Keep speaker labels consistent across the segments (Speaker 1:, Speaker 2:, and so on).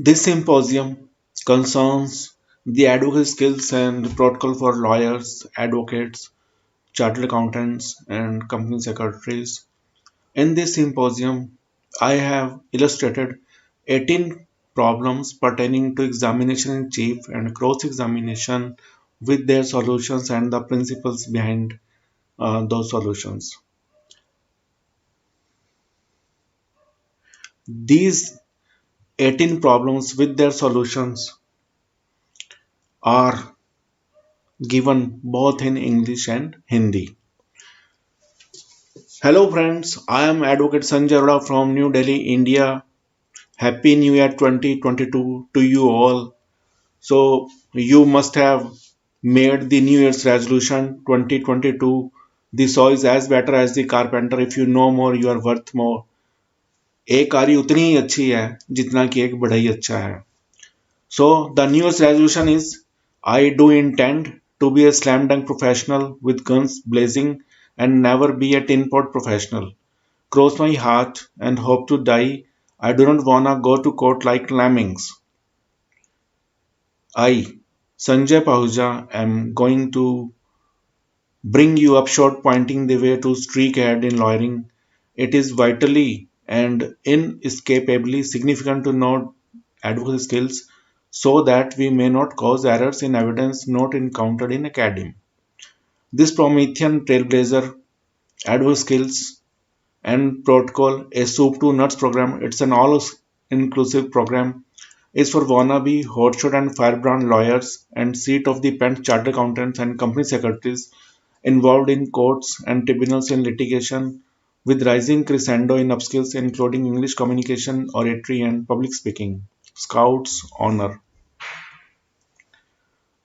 Speaker 1: This symposium concerns the advocacy skills and protocol for lawyers, advocates, chartered accountants, and company secretaries. In this symposium, I have illustrated 18 problems pertaining to examination in chief and cross examination with their solutions and the principles behind those solutions. These 18 problems with their solutions are given both in English and Hindi. Hello friends, I am Advocate Sanjay Arora from New Delhi, India. Happy New Year 2022 to you all. So you must have made the New Year's resolution 2022. The saw is as better as the carpenter. If you know more, you are worth more. एक आरी उतनी ही अच्छी है जितना कि एक बढ़ई अच्छा है. So the New Year's resolution is I do intend to be a slam dunk professional with guns blazing and never be a tin pot professional. Cross my heart and hope to die. I do not wanna go to court like lemmings. I, Sanjay Pahuja, am going to bring you up short pointing the way to streak ahead in lawyering. It is vitally and inescapably significant to know advocacy skills so that we may not cause errors in evidence not encountered in academia. This Promethean trailblazer, advocacy skills and protocol, a soup to nuts program, it's an all inclusive program, is for wannabe hotshot and firebrand lawyers and seat of the pants chartered accountants and company secretaries involved in courts and tribunals in litigation with rising crescendo in upskills including English communication, oratory, and public speaking. Scouts honor.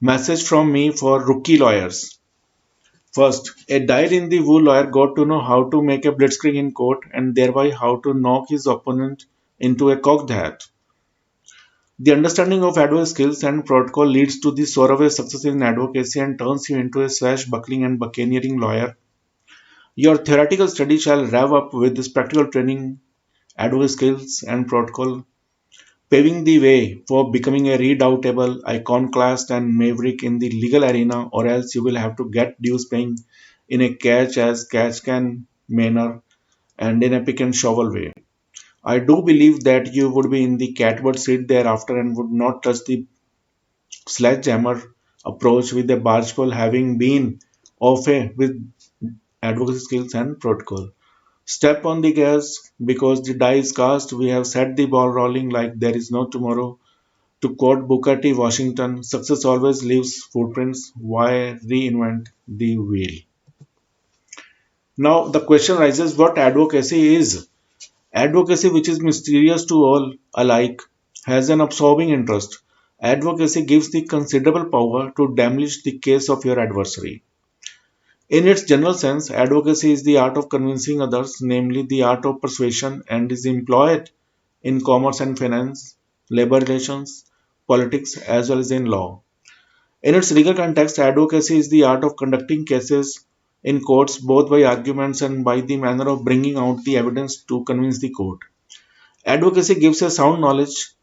Speaker 1: Message from me for rookie lawyers. First, a dyed-in-the-wool lawyer got to know how to make a blitzkrieg in court and thereby how to knock his opponent into a cocked hat. The understanding of advocacy skills and protocol leads to the soaraway success in advocacy and turns you into a swashbuckling and buccaneering lawyer. Your theoretical study shall rev up with this practical training, advocacy skills, and protocol, paving the way for becoming a redoubtable iconoclast and maverick in the legal arena, or else you will have to get dues paying in a catch as catch can manner and in a pick and shovel way. I do believe that you would be in the catbird seat thereafter and would not touch the sledgehammer approach with a bargeful having been au fait with advocacy skills and protocol. Step on the gas because the die is cast. We have set the ball rolling like there is no tomorrow. To quote Booker T. Washington, success always leaves footprints. Why reinvent the wheel? Now the question rises what advocacy is. Advocacy, which is mysterious to all alike, has an absorbing interest. Advocacy gives the considerable power to demolish the case of your adversary. In its general sense, advocacy is the art of convincing others, namely the art of persuasion, and is employed in commerce and finance, labor relations, politics, as well as in law. In its legal context, advocacy is the art of conducting cases in courts both by arguments and by the manner of bringing out the evidence to convince the court. Advocacy gives a sound knowledge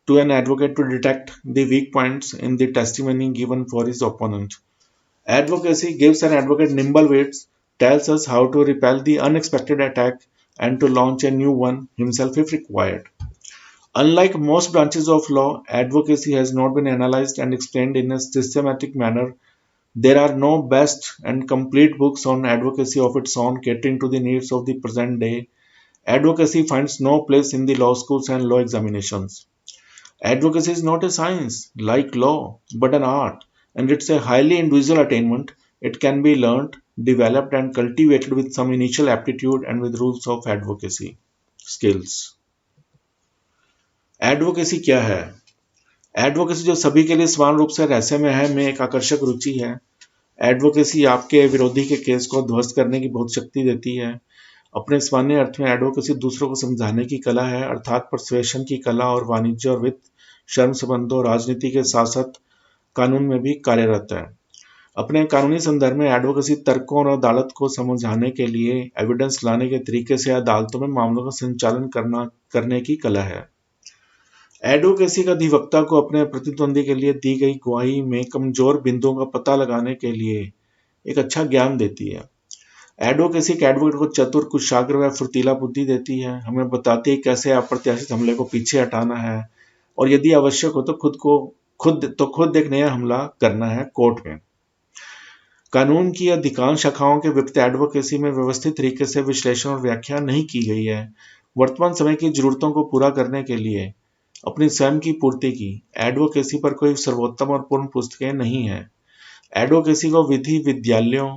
Speaker 1: to an advocate to detect the weak points in the testimony given for his opponent. Advocacy gives an advocate nimble wits, tells us how to repel the unexpected attack and to launch a new one himself if required. Unlike most branches of law, advocacy has not been analyzed and explained in a systematic manner. There are no best and complete books on advocacy of its own catering to the needs of the present day. Advocacy finds no place in the law schools and law examinations. Advocacy is not a science like law, but an art, and it's a highly individual attainment. It can be learnt, developed, and cultivated with some initial aptitude and with rules of advocacy skills. Advocacy क्या है? Advocacy जो सभी के लिए समान रूप से रहस्यमय है में एक आकर्षक रुचि है. एडवोकेसी आपके विरोधी के केस को ध्वस्त करने की बहुत शक्ति देती है. अपने सामान्य अर्थ में एडवोकेसी दूसरों को समझाने की कला है, अर्थात परसुएशन की कला और वाणिज्य और वित्त, श्रम संबंधों, राजनीति के साथ साथ कानून में भी कार्यरत है. अपने कानूनी संदर्भ में एडवोकेसी तर्कों और अदालत को समझाने के लिए एविडेंस लाने के तरीके से अदालतों में मामलों का संचालन करने की कला है. एडवोकेसी का अधिवक्ता को अपने प्रतिद्वंदी के लिए दी गई गवाही में कमजोर बिंदुओं का पता लगाने के लिए एक अच्छा ज्ञान देती है। एडवोकेसी एक एडवोकेट को चतुर, कुशाग्र व फुर्तीला बुद्धि देती है। हमें बताती है कैसे अप्रत्याशित हमले को पीछे हटाना है और यदि आवश्यक हो तो खुद एक नया हमला करना है कोर्ट में। कानून की अधिकांश शाखाओं के विपरीत एडवोकेसी में व्यवस्थित तरीके से विश्लेषण और व्याख्या नहीं की गई है। वर्तमान समय की जरूरतों को पूरा करने के लिए अपनी स्वयं की पूर्ति की एडवोकेसी पर कोई सर्वोत्तम और पूर्ण पुस्तकें नहीं है। एडवोकेसी को विधि विद्यालयों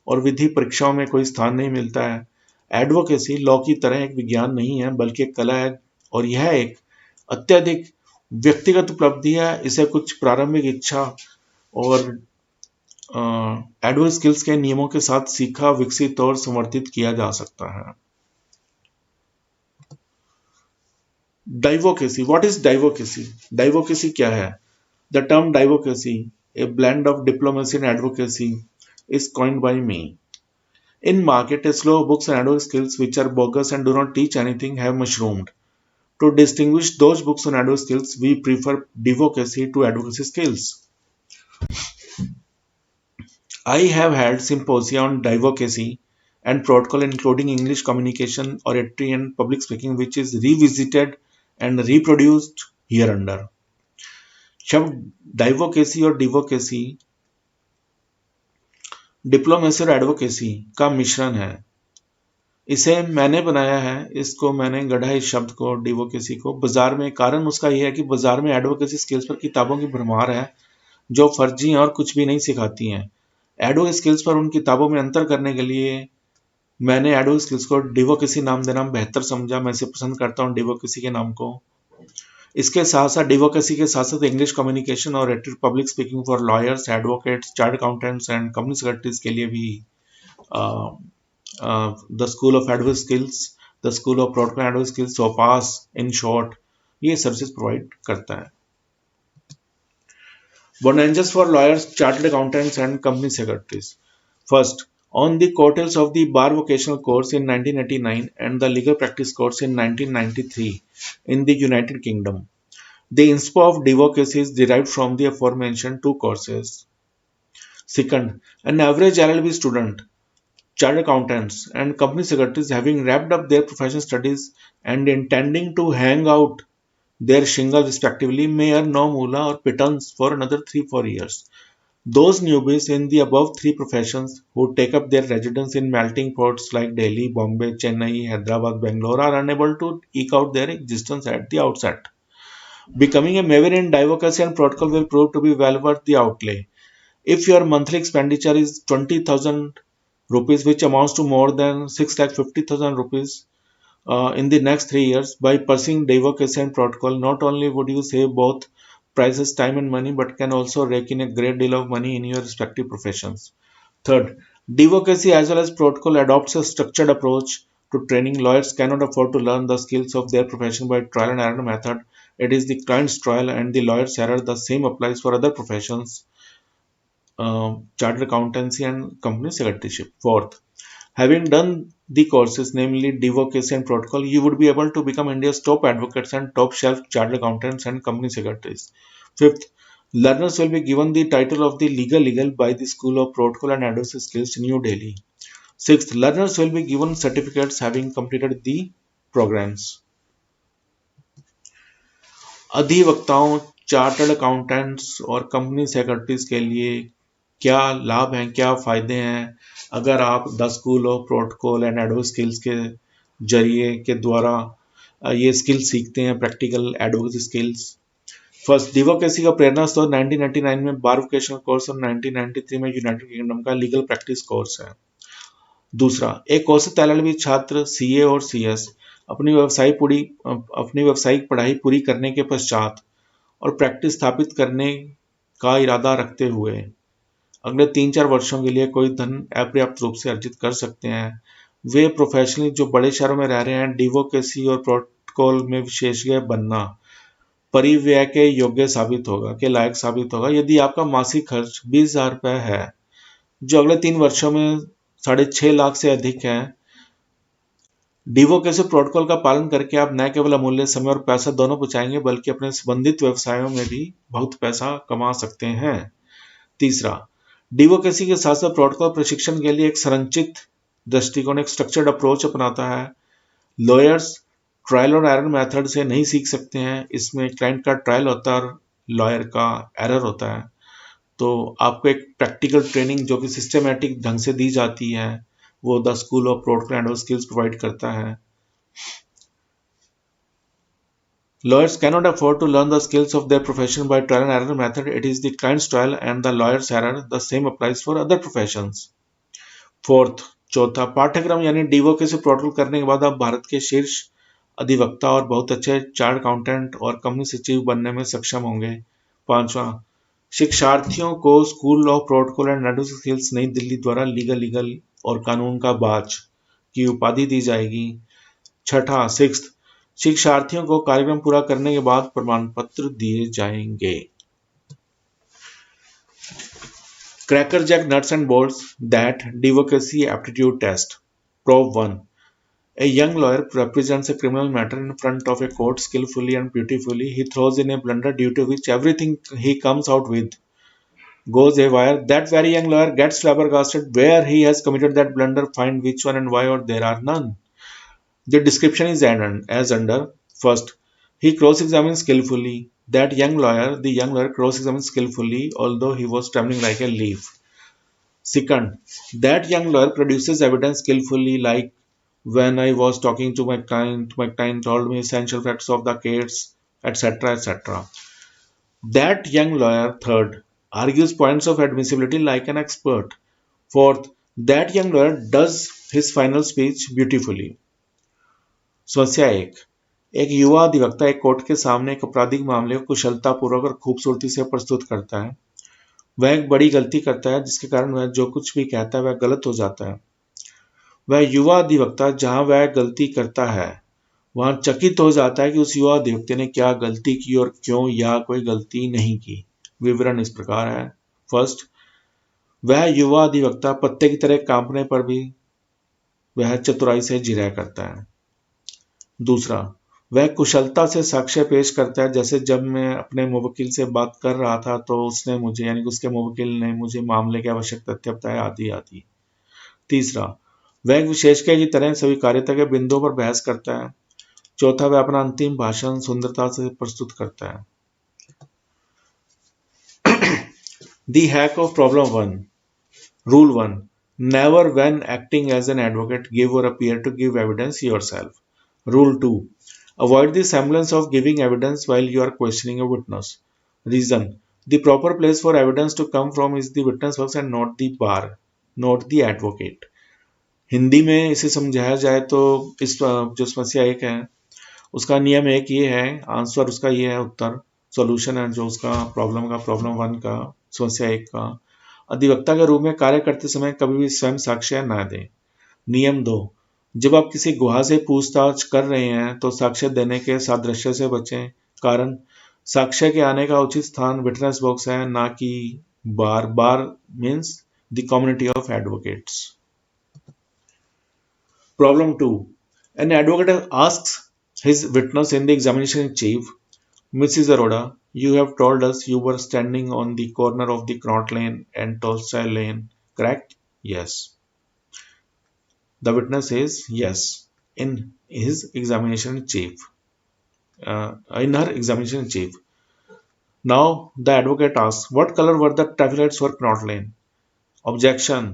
Speaker 1: और विधि परीक्षाओं में कोई स्थान नहीं मिलता है। एडवोकेसी लॉ की तरह एक विज्ञान नहीं है बल्कि एक कला है और यह एक अत्यधिक व्यक्तिगत उपलब्धि है। इसे कुछ प्रारंभिक इच्छा और एडवर्स स्किल्स के नियमों के साथ सीखा, विकसित और संवर्धित किया जा सकता है। डाइवोकेसी, व्हाट इज डाइवोकेसी? डाइवोकेसी क्या है? The term divocacy, a blend of diplomacy and advocacy, is coined by me. In market, a slew of books and advocacy skills which are bogus and do not teach anything have mushroomed. To distinguish those books on advocacy skills, we prefer divocacy to advocacy skills. I have held symposia on divocacy and protocol including English communication, oratory and public speaking which is revisited and reproduced hereunder. शब्द डाइवोकेसी और डिवोकेसी diplomacy और advocacy का मिश्रण है। इसे मैंने बनाया है, इसको मैंने गढ़ा इस शब्द को, डिवोकेसी को, बाजार में। कारण उसका यह है कि बाजार में एडवोकेसी स्किल्स पर किताबों की भरमार है जो फर्जी हैं और कुछ भी नहीं सिखाती हैं। एडवोकेसी स्किल्स पर उन किताबों में अंतर करने के लिए मैंने एडवोकेसी स्किल्स को डिवोकेसी नाम देना बेहतर समझा। मैं इसे पसंद करता हूँ डिवोकेसी के नाम को। इसके साथ साथ डिवोकेसी के साथ साथ इंग्लिश कम्युनिकेशन और public speaking for lawyers, advocates, chart accountants and company secretaries के लिए भी the school of advocacy skills, the school of protocol advocacy skills, SOPAS in short, ये सर्विसेज प्रोवाइड करता है। Bonanzas for lawyers, chartered accountants and company secretaries. First, on the coattails of the bar vocational course in 1989 and the legal practice course in 1993 in the United Kingdom, the inspo of divocacy is derived from the aforementioned two courses. Second, an average LLB student, chartered accountants and company secretaries having wrapped up their professional studies and intending to hang out their shingle respectively may earn no moolah or pittance for another 3-4 years. Those newbies in the above three professions who take up their residence in melting ports like Delhi, Bombay, Chennai, Hyderabad, Bangalore are unable to eke out their existence at the outset. Becoming a maven in advocacy and protocol will prove to be well worth the outlay. If your monthly expenditure is 20,000 rupees, which amounts to more than 6,50,000 rupees, in the next 3 years, by pursuing advocacy and protocol, not only would you save both prices, time and money, but can also rake in a great deal of money in your respective professions. Third, advocacy as well as protocol adopts a structured approach to training. Lawyers cannot afford to learn the skills of their profession by trial and error method. It is the client's trial and the lawyer's error. The same applies for other professions, chartered accountancy and company secretaryship. Fourth, having done the courses, namely advocacy and protocol, you would be able to become India's top advocates and top shelf chartered accountants and company secretaries. Fifth, learners will be given the title of the legal by the School of Protocol and Advocacy Skills, New Delhi. Sixth, learners will be given certificates having completed the programs. अधिवक्ताओं, chartered accountants और company secretaries के लिए क्या लाभ हैं, क्या फ़ायदे हैं अगर आप the school of protocol and advocacy skills के जरिए के द्वारा ये स्किल सीखते हैं, प्रैक्टिकल एडवोकेसी स्किल्स। फर्स्ट, डिवोकेसी का प्रेरणा स्रोत 1999 में बार वोकेशनल कोर्स और 1993 में यूनाइटेड किंगडम का लीगल प्रैक्टिस कोर्स है। दूसरा, एक औसत एलएलबी छात्र सीए और सीएस अपनी व्यावसायिक पढ़ाई पूरी करने के पश्चात और प्रैक्टिस स्थापित करने का इरादा रखते हुए अगले 3-4 वर्षों के लिए कोई धन अपर्याप्त रूप से अर्जित कर सकते हैं। वे प्रोफेशनली जो बड़े शहरों में रह रहे हैं, डिवोकेसी और प्रोटोकॉल में विशेषज्ञ बनना परिव्यय के योग्य साबित होगा, के लायक साबित होगा। यदि आपका मासिक खर्च 20,000 रुपये है, जो अगले 3 वर्षों में 6.5 लाख से अधिक है, डिवोकेसी प्रोटोकॉल का पालन करके आप न केवल अमूल्य समय और पैसा दोनों बचाएंगे बल्कि अपने संबंधित व्यवसायों में भी बहुत पैसा कमा सकते हैं। तीसरा, डिवोकेसी के साथ साथ प्रोटोकॉल प्रशिक्षण के लिए एक संरचित दृष्टिकोण, एक स्ट्रक्चर्ड अप्रोच अपनाता है। लॉयर्स ट्रायल और एरर मेथड से नहीं सीख सकते हैं, इसमें क्लाइंट का ट्रायल होता है और लॉयर का एरर होता है। तो आपको एक प्रैक्टिकल ट्रेनिंग जो कि सिस्टमेटिक ढंग से दी जाती है वो the school of protocol and skills provide करता है। Lawyers cannot afford to learn the skills of their profession by trial and error method. It is the client's trial and the lawyer's error. The same applies for other professions. Fourth, चौथा, पाठ्यक्रम यानी डिवोकेसी protocol करने के बाद आप भारत के शीर्ष अधिवक्ता और बहुत अच्छे चार्ट अकाउंटेंट और कंपनी सचिव बनने में सक्षम होंगे। पांचवा, शिक्षार्थियों को school of protocol and advocacy skills नई दिल्ली द्वारा लीगल और कानून का बाज की उपाधि दी जाएगी। छठा, सिक्स्थ, शिक्षार्थियों को कार्यक्रम पूरा करने के बाद प्रमाण पत्र दिए जाएंगे। Crackerjack nuts and bolts that advocacy aptitude test. Prov 1. A young lawyer represents a criminal matter in front of a court skillfully and beautifully. He throws in a blunder due to which everything he comes out with goes haywire. That very young lawyer gets flabbergasted where he has committed that blunder, find which one and why, or there are none. The description is as under. First, he cross-examines skillfully. The young lawyer cross-examines skillfully, although he was trembling like a leaf. Second, that young lawyer produces evidence skillfully, like when I was talking to my client told me essential facts of the case, etc., etc. That young lawyer, third, argues points of admissibility like an expert. Fourth, that young lawyer does his final speech beautifully. समस्या एक युवा अधिवक्ता एक court के सामने एक आपराधिक मामले को कुशलतापूर्वक और खूबसूरती से प्रस्तुत करता है। वह एक बड़ी गलती करता है जिसके कारण वह जो कुछ भी कहता है वह गलत हो जाता है। वह युवा अधिवक्ता जहां वह गलती करता है वहां चकित हो जाता है कि उस युवा अधिवक्ता ने क्या गलती की और क्यों या कोई गलती नहीं की। विवरण इस प्रकार है। फर्स्ट, वह युवा अधिवक्ता पत्ते की तरह कांपने पर भी वह चतुराई से जिरह करता है। दूसरा, वह कुशलता से साक्ष्य पेश करता है, जैसे जब मैं अपने मुवक्किल से बात कर रहा था तो उसने मुझे यानी कि उसके मुवक्किल ने मुझे मामले के आवश्यक तथ्य बताए आदि आदि। तीसरा, वह एक विशेषज्ञ की तरह स्वीकार्यता के बिंदुओं पर बहस करता है। चौथा, वह अपना अंतिम भाषण सुंदरता से प्रस्तुत करता है। The hack of problem 1. Rule 1. Never when acting as an advocate give or appear to give evidence yourself. Rule 2. Avoid the semblance of giving evidence while you are questioning a witness. Reason. The proper place for evidence to come from is the witness box and not the bar, not the advocate. Hindi में इसे समझाया जाए तो इस जो समस्या एक है उसका नियम एक ये है, आंसर उसका ये है, उत्तर सॉल्यूशन है जो उसका प्रॉब्लम 1 का, समस्या 1 का। अधिवक्ता के रूप में कार्य करते समय कभी भी स्वयं साक्ष्य न दें। नियम 2, जब आप किसी गुहा से पूछताछ कर रहे हैं तो साक्ष्य देने के सादृश्य से बचें। कारण, साक्ष्य के आने का उचित स्थान विटनेस बॉक्स है, ना कि bar. Bar means the community of advocates. Problem 2. An advocate asks his witness in the examination in chief, Mrs. Arora, you have told us you were standing on the corner of the Connaught Lane and Tolstoy Lane, correct? Yes. The witness says yes in his examination in chief. In her examination in chief. Now the advocate asks, what color were the traffic lights for Connaught Lane? Objection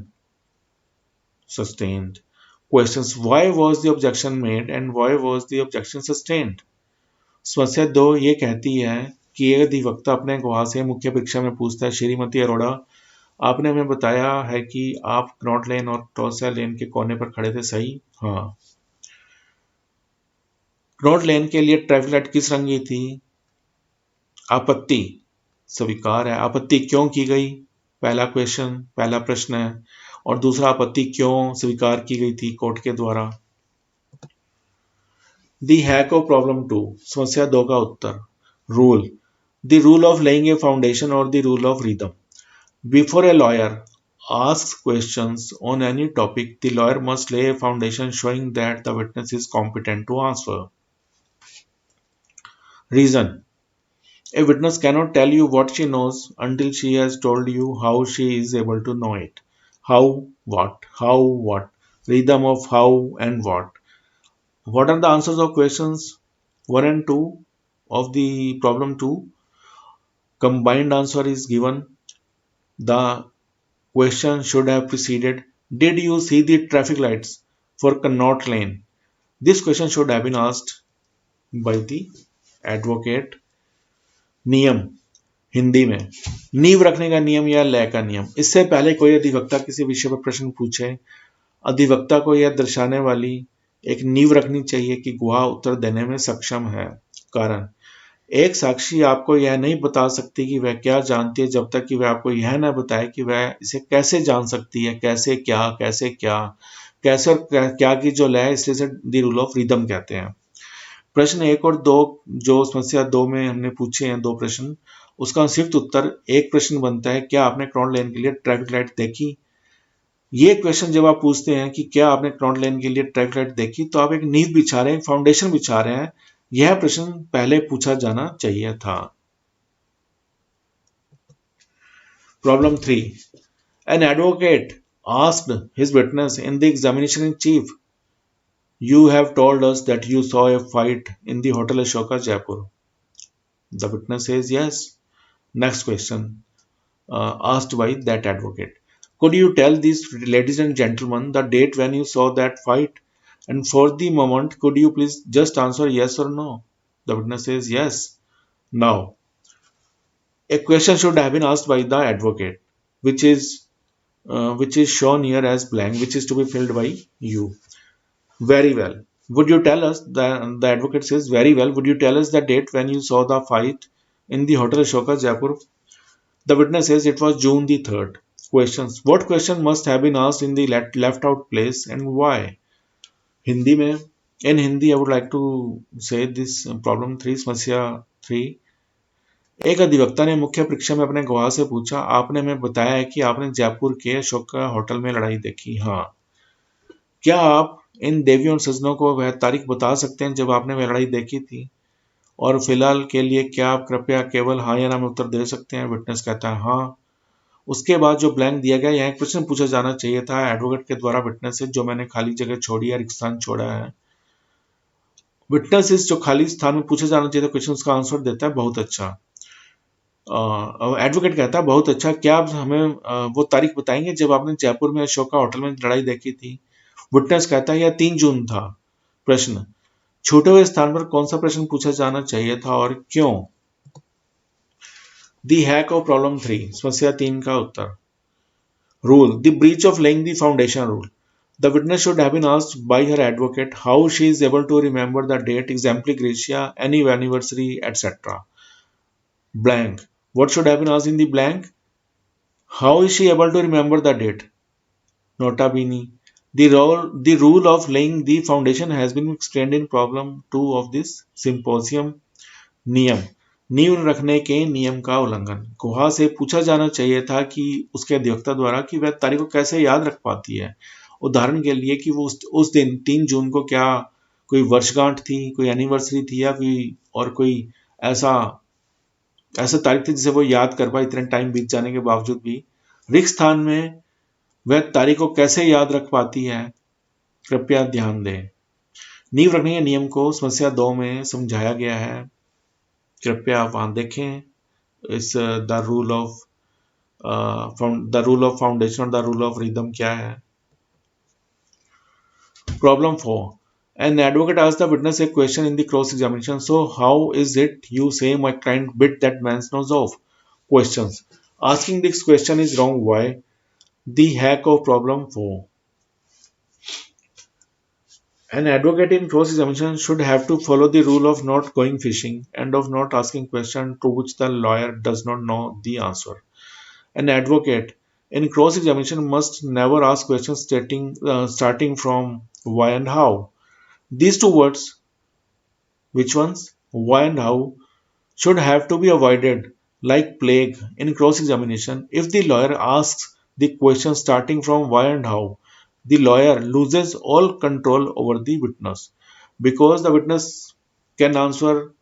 Speaker 1: sustained. Questions, why was the objection made and why was the objection sustained? समस्या 2 ये कहती है कि एक अधिवक्ता अपने गवाह से मुख्य परीक्षा में पूछता है, श्रीमती अरोड़ा, आपने हमें बताया है कि आप कनॉट लेन और टॉल्स्टॉय लेन के कोने पर खड़े थे, सही? हाँ। कनॉट लेन के लिए ट्रैफिक लाइट किस रंग की थी? आपत्ति स्वीकार है। आपत्ति क्यों की गई? पहला प्रश्न है। और दूसरा, आपत्ति क्यों स्वीकार की गई थी कोर्ट के द्वारा? दी हैक ऑफ प्रॉब्लम 2, समस्या 2 का उत्तर। Rule, the rule of laying a foundation और the rule of rhythm. Before a lawyer asks questions on any topic, the lawyer must lay a foundation showing that the witness is competent to answer. Reason: a witness cannot tell you what she knows until she has told you how she is able to know it. How, what, how, what, rhythm of how and what. What are the answers of questions 1 and 2 of the problem 2? Combined answer is given. The question should have preceded, did you see the traffic lights for Connaught Lane? This question should have been asked by the advocate. नियम हिंदी में नींव रखने का नियम या लय का नियम। इससे पहले कोई अधिवक्ता किसी विषय पर प्रश्न पूछे, अधिवक्ता को यह दर्शाने वाली एक नींव रखनी चाहिए कि गवाह उत्तर देने में सक्षम है। कारण: एक साक्षी आपको यह नहीं बता सकती कि वह क्या जानती है जब तक कि वह आपको यह न बताए कि वह इसे कैसे जान सकती है। कैसे क्या, कैसे क्या, कैसे और क्या की जो लय है, इसलिए इसे द रूल ऑफ रिदम कहते हैं। प्रश्न 1 और 2 जो समस्या 2 में हमने पूछे हैं 2 प्रश्न, उसका संयुक्त उत्तर एक प्रश्न बनता है, क्या आपने कनॉट लेन के लिए ट्रैफिक लाइट देखी? ये क्वेश्चन जब आप पूछते हैं कि क्या आपने कनॉट लेन के लिए ट्रैफिक लाइट देखी, तो आप एक नींव बिछा रहे हैं, फाउंडेशन बिछा रहे हैं। यह प्रश्न पहले पूछा जाना चाहिए था। Problem 3, an advocate asked his witness in the examination in chief, you have told us that you saw a fight in the Hotel Ashoka, Jaipur. The witness says yes. Next question asked by that advocate. Could you tell these ladies and gentlemen the date when you saw that fight? And for the moment, could you please just answer yes or no? The witness says yes. Now, a question should have been asked by the advocate, which is shown here as blank, which is to be filled by you. Very well. Would you tell us, the advocate says, very well, would you tell us the date when you saw the fight in the Hotel Ashoka, Jaipur? The witness says it was June the 3rd. Questions. What question must have been asked in the left out place and why? Hindi में, in Hindi I would like to say this problem 3, समस्या 3. एक अधिवक्ता ने मुख्य परीक्षा में अपने गवाह से पूछा, आपने हमें बताया है कि आपने जयपुर के अशोका होटल में लड़ाई देखी। हाँ, क्या आप इन देवियों और सज्जनों को वह तारीख बता सकते हैं जब आपने वह लड़ाई देखी थी? और फिलहाल के लिए क्या आप कृपया केवल हाँ या ना में उत्तर दे सकते हैं? विटनेस कहता है हाँ। उसके बाद जो ब्लैंक दिया गया, यहाँ एक प्रश्न पूछा जाना चाहिए था एडवोकेट के द्वारा विटनेस से, जो मैंने खाली जगह छोड़ी है, रिक्त स्थान छोड़ा है। विटनेस इस जो खाली स्थान में पूछा जाना चाहिए था क्वेश्चन, उसका आंसर देता है बहुत अच्छा। एडवोकेट कहता है बहुत अच्छा, क्या आप हमें वो तारीख बताएंगे जब आपने जयपुर में अशोका होटल में लड़ाई देखी थी? विटनेस कहता है यह 3 जून था। प्रश्न: छूटे हुए स्थान पर कौन सा प्रश्न पूछा जाना चाहिए था और क्यों? दी हैक ऑफ प्रॉब्लम 3, समस्या 3 का उत्तर। Rule: the breach of laying the foundation rule. The witness should have been asked by her advocate how she is able to remember the date, exempli gratia, any anniversary, etc. Blank. What should have been asked in the blank? How is she able to remember the date? Nota bene. The rule of laying the foundation has been explained in problem 2 of this symposium. नियम: नींव रखने के नियम का उल्लंघन। गुहा से पूछा जाना चाहिए था कि उसके अधिवक्ता द्वारा कि वह तारीख को कैसे याद रख पाती है। उदाहरण के लिए कि वो उस दिन 3 जून को क्या कोई वर्षगांठ थी, कोई एनिवर्सरी थी, या कोई ऐसा ऐसा तारीख थी जिसे वो याद कर पाए इतने टाइम बीत जाने के बावजूद भी। रिक्त स्थान में वह तारीख को कैसे याद रख पाती है, कृपया ध्यान दें। नींव रखने के नियम को समस्या 2 में समझाया गया है, कृपया आप वहां देखें। इस द रूल ऑफ फाउंडेशन और द रूल ऑफ रिदम क्या है। Problem 4, an advocate asked the witness a question in the cross examination. So how is it you say my client bit that man's nose off? Questions. Asking this question is wrong. Why? The hack of problem 4. An advocate in cross examination should have to follow the rule of not going fishing and of not asking questions to which the lawyer does not know the answer. An advocate in cross examination must never ask questions starting from why and how. These two words, which ones? Why and how, should have to be avoided like plague in cross examination. If the lawyer asks the question starting from why and how, the lawyer loses all control over the witness, because the witness can answer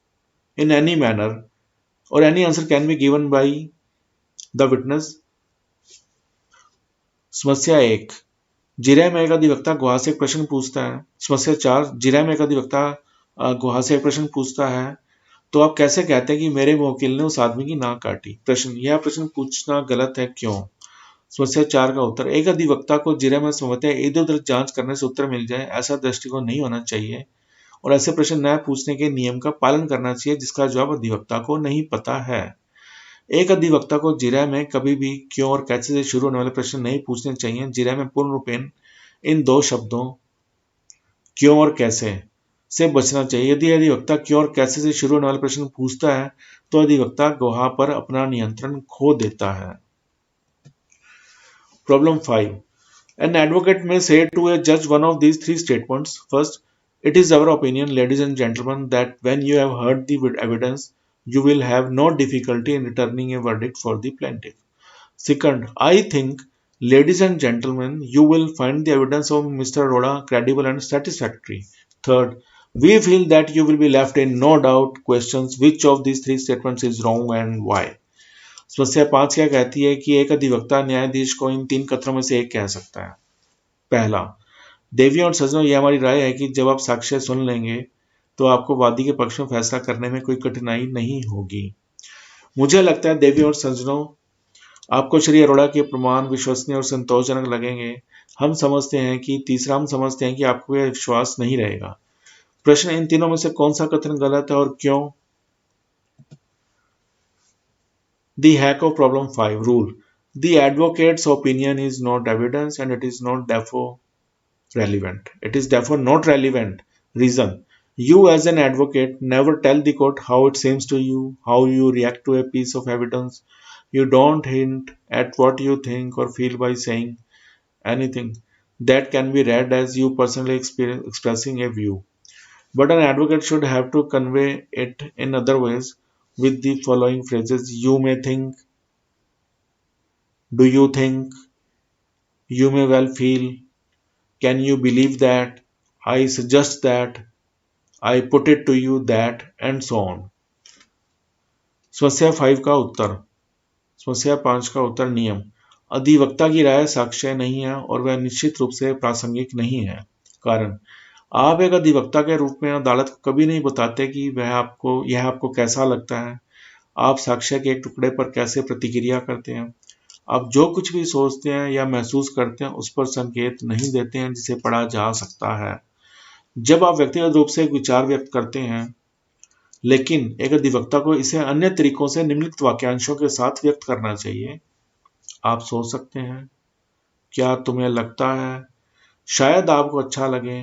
Speaker 1: in any manner, or any answer can be given by the witness. समस्या एक, जिरह में एक अधिवक्ता गुहा से एक प्रश्न पूछता है। समस्या चार, जिरह में एक अधिवक्ता गुहा से एक प्रश्न पूछता है, तो आप कैसे कहते हैं कि मेरे वकील ने उस आदमी की नाक काटी? प्रश्न, यह प्रश्न पूछना गलत है, क्यों? समस्या चार का उत्तर, एक अधिवक्ता को जिरह में संभवतः इधर उधर जांच करने से उत्तर मिल जाए, ऐसा दृष्टिकोण नहीं होना चाहिए, और ऐसे प्रश्न न पूछने के नियम का पालन करना चाहिए जिसका जवाब अधिवक्ता को नहीं पता है। एक अधिवक्ता को जिरह में कभी भी क्यों और कैसे से शुरू होने वाले प्रश्न नहीं पूछने चाहिए। जिरह में पूर्ण रूपेण इन दो शब्दों क्यों और कैसे से बचना चाहिए। यदि अधिवक्ता क्यों और कैसे से शुरू होने वाले प्रश्न पूछता है तो अधिवक्ता गवाह पर अपना नियंत्रण खो देता है। Problem 5, an advocate may say to a judge one of these three statements. First, it is our opinion, ladies and gentlemen, that when you have heard the evidence, you will have no difficulty in returning a verdict for the plaintiff. Second, I think, ladies and gentlemen, you will find the evidence of Mr. Arora credible and satisfactory. Third, we feel that you will be left in no doubt questions which of these three statements is wrong and why. समस्या 5 क्या कहती है कि एक अधिवक्ता न्यायाधीश को इन 3 कथनों में से एक कह सकता है। पहला, देवियों और सज्जनों, यह हमारी राय है कि जब आप साक्ष्य सुन लेंगे तो आपको वादी के पक्ष में फैसला करने में कोई कठिनाई नहीं होगी। मुझे लगता है देवियों और सज्जनों, आपको श्री अरोड़ा के प्रमाण विश्वसनीय और संतोषजनक लगेंगे। हम समझते हैं कि आपको यह विश्वास नहीं रहेगा। प्रश्न, इन तीनों में से कौन सा कथन गलत है और क्यों? The hack of problem 5 rule. The advocate's opinion is not evidence and it is therefore not relevant. Reason. You as an advocate never tell the court how it seems to you, how you react to a piece of evidence. You don't hint at what you think or feel by saying anything that can be read as you personally expressing a view. But an advocate should have to convey it in other ways with the following phrases: you may think, do you think, you may well feel, can you believe that, I suggest that, I put it to you that, and so on. समस्या 5 का उत्तर, समस्या 5 का उत्तर नियम, अधिवक्ता की राय साक्ष्य नहीं है और वह निश्चित रूप से प्रासंगिक नहीं है। कारण, आप एक अधिवक्ता के रूप में अदालत को कभी नहीं बताते कि यह आपको कैसा लगता है, आप साक्ष्य के एक टुकड़े पर कैसे प्रतिक्रिया करते हैं। आप जो कुछ भी सोचते हैं या महसूस करते हैं उस पर संकेत नहीं देते हैं जिसे पढ़ा जा सकता है। जब आप व्यक्तिगत रूप से एक विचार व्यक्त करते हैं, लेकिन एक अधिवक्ता को इसे अन्य तरीकों से निम्नलिखित वाक्यांशों के साथ व्यक्त करना चाहिए। आप सोच सकते हैं, क्या तुम्हें लगता है, शायद आपको अच्छा लगे,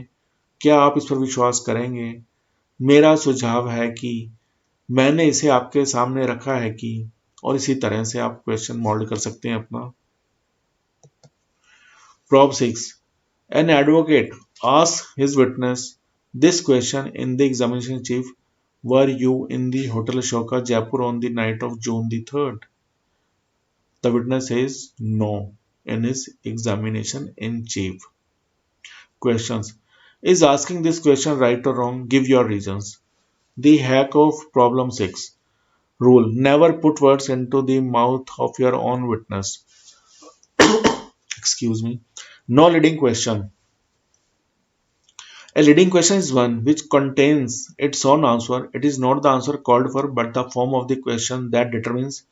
Speaker 1: क्या आप इस पर विश्वास करेंगे, मेरा सुझाव है कि, मैंने इसे आपके सामने रखा है कि, और इसी तरह से आप क्वेश्चन मोल्ड कर सकते हैं अपना। Prop 6. An advocate asks his witness this question in the examination chief: were you in the Hotel Ashoka, Jaipur on the night of June the 3rd? The witness says no in his examination in chief. Questions. Is asking this question right or wrong? Give your reasons. The hack of problem 6. Rule. Never put words into the mouth of your own witness. Excuse me. No leading question. A leading question is one which contains its own answer. It is not the answer called for, but the form of the question that determines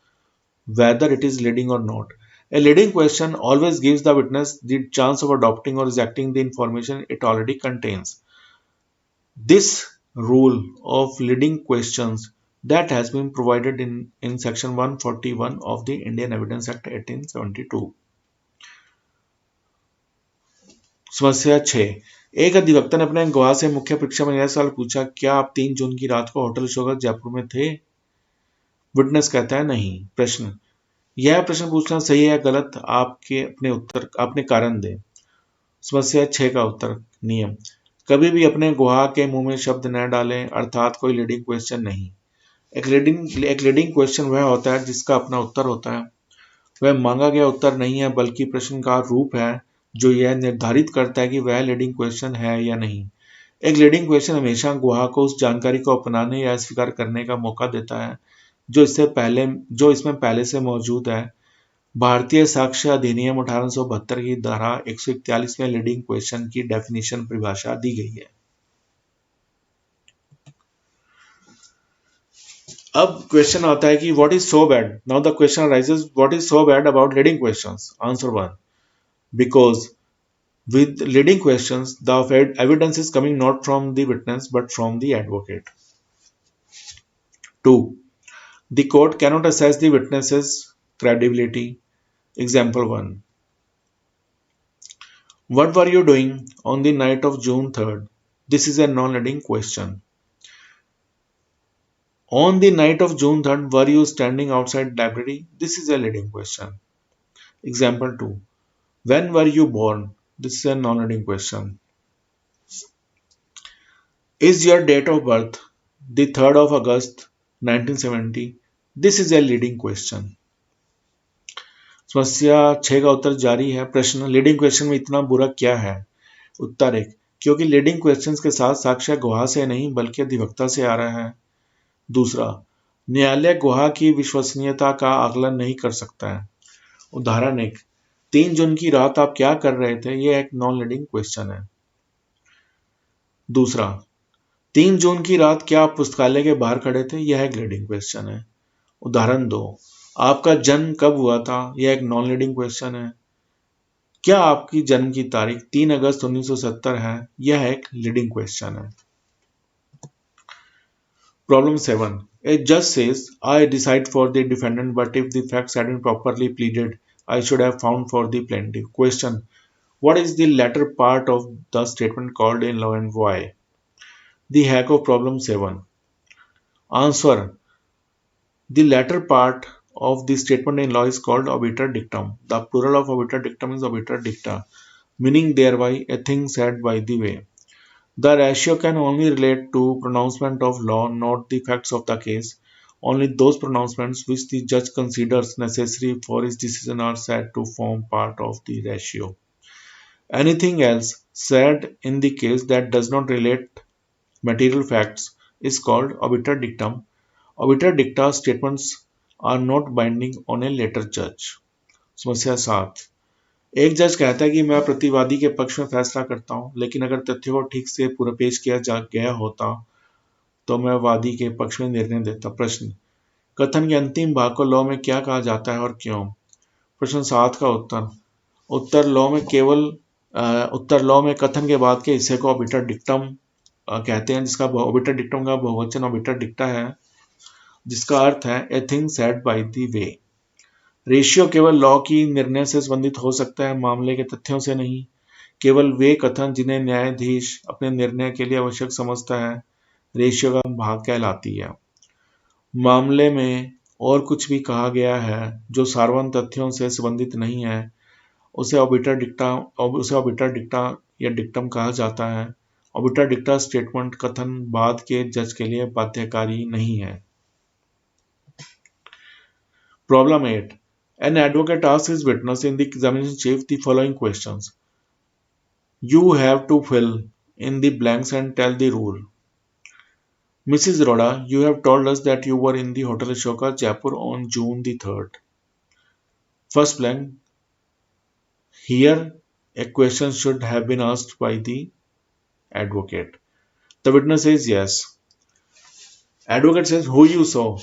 Speaker 1: whether it is leading or not. A leading question always gives the witness the chance of adopting or rejecting the information it already contains. This rule of leading questions that has been provided in section 141 of the Indian Evidence Act 1872. समस्या 6. एक अधिवक्ता ने अपने गवाह से मुख्य परीक्षा में यह सवाल पूछा: क्या आप 3 जून की रात को होटल अशोका जयपुर में थे? विटनेस कहता है नहीं। प्रश्न, यह प्रश्न पूछना सही है या गलत? अपने कारण दें। समस्या 6 का उत्तर नियम, कभी भी अपने गवाह के मुंह में शब्द न डालें, अर्थात कोई लीडिंग क्वेश्चन नहीं। एक लीडिंग क्वेश्चन वह होता है जिसका अपना उत्तर होता है वह मांगा गया उत्तर नहीं है बल्कि प्रश्न का रूप है जो यह निर्धारित करता है कि वह लीडिंग क्वेश्चन है या नहीं। एक लीडिंग क्वेश्चन हमेशा गुहा को उस जानकारी को अपनाने या स्वीकार करने का मौका देता है जो इसमें पहले से मौजूद है। भारतीय साक्ष्य अधिनियम 1872 की धारा 141 में लीडिंग क्वेश्चन की डेफिनेशन परिभाषा दी गई है। अब क्वेश्चन आता है कि what is so bad. Now the question arises, what is so bad about leading questions? Answer 1, because with leading questions the evidence is coming not from the witness but from the advocate. 2, the court cannot assess the witness's credibility. Example 1, what were you doing on the night of June 3rd? This is a non-leading question. On the night of June 3rd, were you standing outside library? This is a leading question. Example 2, when were you born? This is a non-leading question. Is your date of birth the 3rd of August 1970? This is a leading question. समस्या 6 का उत्तर जारी है। प्रश्न, leading question में इतना बुरा क्या है? उत्तर 1, क्योंकि लीडिंग क्वेश्चंस के साथ साक्ष्य गवाह से नहीं बल्कि अधिवक्ता से आ रहा है। दूसरा, न्यायालय गवाह की विश्वसनीयता का आकलन नहीं कर सकता है। उदाहरण 1, 3 जून की रात आप क्या कर रहे थे? यह एक नॉन लीडिंग क्वेश्चन है। दूसरा, 3 जून की रात क्या आप पुस्तकालय के बाहर खड़े थे? यह एक लीडिंग क्वेश्चन है। उदाहरण 2, आपका जन्म कब हुआ था? यह एक नॉन लीडिंग क्वेश्चन है। क्या आपकी जन्म की तारीख 3 अगस्त 1970 है? यह एक लीडिंग क्वेश्चन है। Problem 7, a judge says I decide for the defendant but if the facts hadn't properly pleaded I should have found for the plaintiff. Question, what is the latter part of the statement called in law and why? The hack of problem 7. Answer, the latter part of the statement in law is called obiter dictum. The plural of obiter dictum is obiter dicta, meaning thereby a thing said by the way. The ratio can only relate to pronouncement of law, not the facts of the case. Only those pronouncements which the judge considers necessary for his decision are said to form part of the ratio. Anything else said in the case that does not relate material facts is called obiter dictum. Obiter dicta statements are not binding on a later judge. समस्या 7, एक जज कहता है कि मैं प्रतिवादी के पक्ष में फैसला करता हूं, लेकिन अगर तथ्यों को ठीक से पूरा पेश किया जा गया होता तो मैं वादी के पक्ष में निर्णय देता। प्रश्न, कथन के अंतिम भाग को लॉ में क्या कहा जाता है और क्यों? प्रश्न 7 का उत्तर लॉ में कथन के बाद के हिस्से को ऑबिटर डिक्टम कहते हैं, जिसका ऑबिटर डिक्टम का बहुवचन ऑबिटर डिक्टा है, जिसका अर्थ है a thing said by the way. Ratio केवल लॉ की निर्णय से संबंधित हो सकता है, मामले के तथ्यों से नहीं। केवल वे कथन जिन्हें न्यायाधीश अपने निर्णय के लिए आवश्यक समझता है रेशियो का भाग कहलाती है। मामले में और कुछ भी कहा गया है जो सार्वजनिक तथ्यों से संबंधित नहीं है उसे ऑबिटर डिक्टा या डिक्टम कहा जाता है। ऑबिटर डिक्टा स्टेटमेंट कथन बाद के जज के लिए बाध्यकारी नहीं है। Problem 8, an advocate asks his witness in the examination chief the following questions. You have to fill in the blanks and tell the rule. Mrs. Roda, you have told us that you were in the Hotel Ashoka, Jaipur on June the 3rd. First blank. Here, a question should have been asked by the advocate. The witness says yes. Advocate says, who you saw?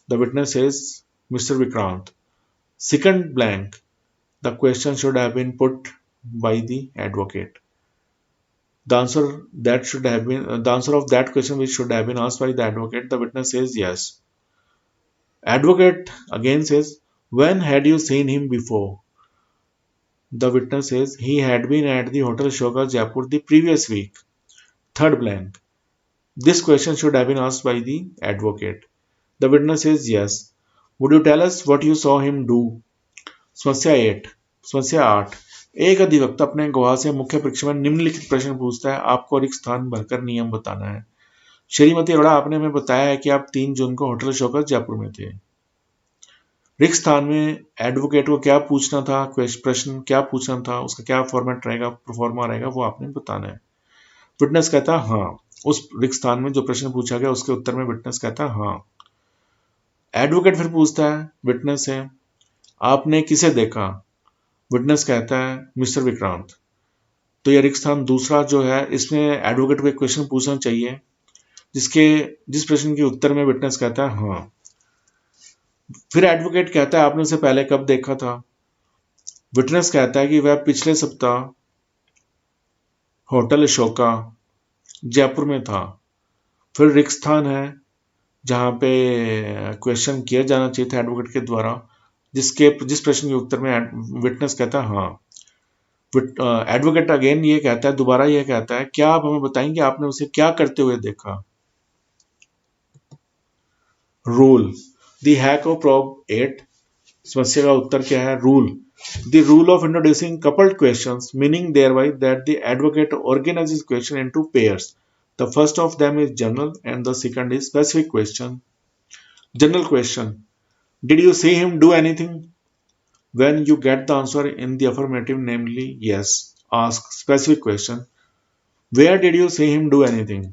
Speaker 1: The witness says, Mr. Vikrant. Second blank. The question should have been put by the advocate. The answer of that question which should have been asked by the advocate, the witness says yes. Advocate again says, when had you seen him before? The witness says he had been at the Hotel Ashoka, Jaipur the previous week. Third blank. This question should have been asked by the advocate. The witness says yes. Would you tell us what you saw him do? समस्या 8, एक अधिवक्ता अपने गवाह से मुख्य परीक्षा में निम्नलिखित प्रश्न पूछता है, आपको रिक्त स्थान भरकर नियम बताना है। श्रीमती अरोड़ा, आपने हमें बताया है कि आप 3 जून को होटल अशोका जयपुर में थे। रिक्त स्थान में एडवोकेट को क्या पूछना था, प्रश्न क्या पूछना था, उसका क्या फॉर्मेट रहेगा, प्रोफॉर्मा रहेगा, वो आपने बताना है। विटनेस कहता है हाँ, उस रिक्त स्थान में जो प्रश्न पूछा गया उसके उत्तर में विटनेस कहता है हाँ। एडवोकेट फिर पूछता है विटनेस से, आपने किसे देखा? विटनेस कहता है मिस्टर विक्रांत। तो यह रिक्त स्थान दूसरा जो है, इसमें एडवोकेट को एक क्वेश्चन पूछना चाहिए जिस प्रश्न के उत्तर में विटनेस कहता है हाँ। फिर एडवोकेट कहता है आपने उसे पहले कब देखा था? विटनेस कहता है कि वह पिछले सप्ताह होटल अशोका जयपुर में था। फिर रिक्त स्थान है जहां पे क्वेश्चन किया जाना चाहिए था एडवोकेट के द्वारा, जिस प्रश्न के उत्तर में विटनेस कहता है हाँ। एडवोकेट अगेन ये कहता है, दोबारा ये कहता है, क्या आप हमें बताएंगे आपने उसे क्या करते हुए देखा? Rule the hack of prob 8, समस्या का उत्तर क्या है? Rule the rule of introducing coupled questions, meaning thereby that the advocate organizes question into pairs. The first of them is general and the second is specific question. General question: did you see him do anything? When you get the answer in the affirmative, namely yes, ask specific question: where did you see him do anything?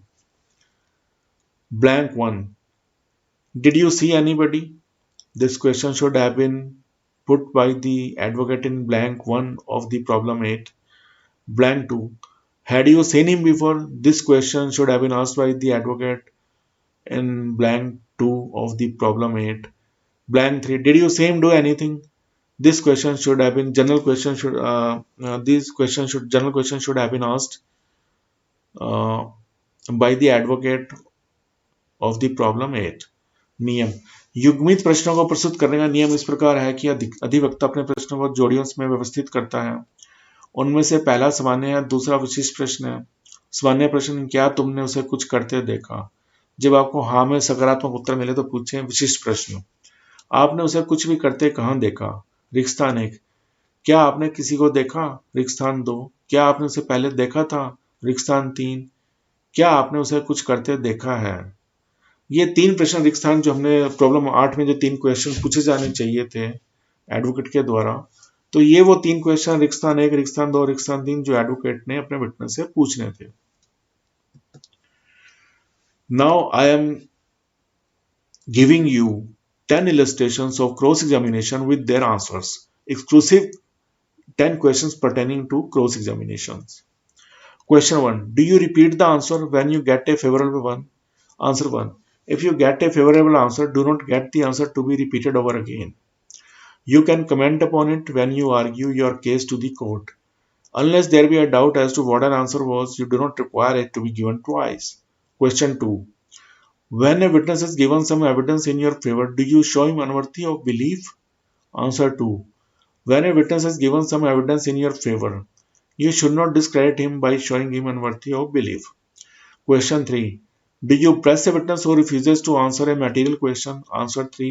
Speaker 1: Blank 1. Did you see anybody? This question should have been put by the advocate in blank 1 of the problem 8. Blank 2. Had you seen him before? This question should have been asked by the advocate in blank 2 of the problem 8. Blank 3. Did you see him do anything? This question should have been general question should these questions should general question should have been asked uh, by the advocate of the problem 8. नियम: युग्मित प्रश्नों को प्रस्तुत करने का नियम इस प्रकार है कि अधिवक्ता अपने प्रश्नों को जोड़ियों में व्यवस्थित करता है। उनमें से पहला सामान्य है, दूसरा विशिष्ट प्रश्न है। सामान्य प्रश्न: क्या तुमने उसे कुछ करते देखा? जब आपको हाँ में सकारात्मक उत्तर मिले तो पूछें विशिष्ट प्रश्न: आपने उसे कुछ भी करते कहाँ देखा? रिक्त स्थान 1: क्या आपने किसी को देखा? रिक्त स्थान 2: क्या आपने उसे पहले देखा था? रिक्त स्थान 3: क्या आपने उसे कुछ करते देखा है? ये 3 प्रश्न रिक्त स्थान जो हमने प्रॉब्लम 8 में जो 3 क्वेश्चन पूछे जाने चाहिए थे एडवोकेट के द्वारा, तो ये वो 3 क्वेश्चन रिक्त स्थान 1, रिक्त स्थान 2, रिक्त स्थान 3 जो एडवोकेट ने अपने विटनेस से पूछने थे। Now I am giving you 10 illustrations of cross examination with their answers. Exclusive 10 questions pertaining to cross examinations. Question 1: do you repeat the answer when you get a favorable one? Answer 1: if you get a favorable answer, do not get the answer to be repeated over again. You can comment upon it when you argue your case to the court. Unless there be a doubt as to what an answer was, you do not require it to be given twice. Question 2: when a witness has given some evidence in your favor, do you show him unworthy of belief? Answer 2: when a witness has given some evidence in your favor, you should not discredit him by showing him unworthy of belief. Question 3: do you press a witness who refuses to answer a material question? Answer 3: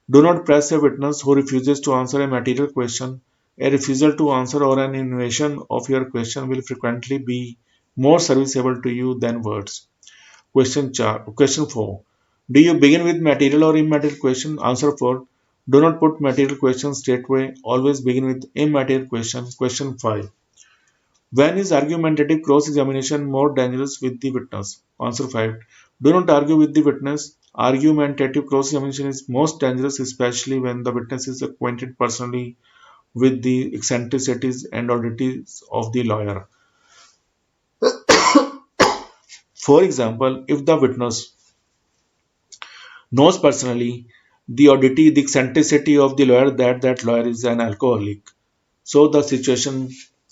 Speaker 1: do not press a witness who refuses to answer a material question. A refusal to answer or an innovation of your question will frequently be more serviceable to you than words. Question 4. Do you begin with material or immaterial question? Answer 4. Do not put material questions straightway. Always begin with immaterial question. Question 5. When is argumentative cross-examination more dangerous with the witness? Answer 5. Do not argue with the witness. Argumentative cross-examination is most dangerous, especially when the witness is acquainted personally with the eccentricities and oddities of the lawyer. For example, if the witness knows personally the oddity, the eccentricity of the lawyer, that lawyer is an alcoholic, so the situation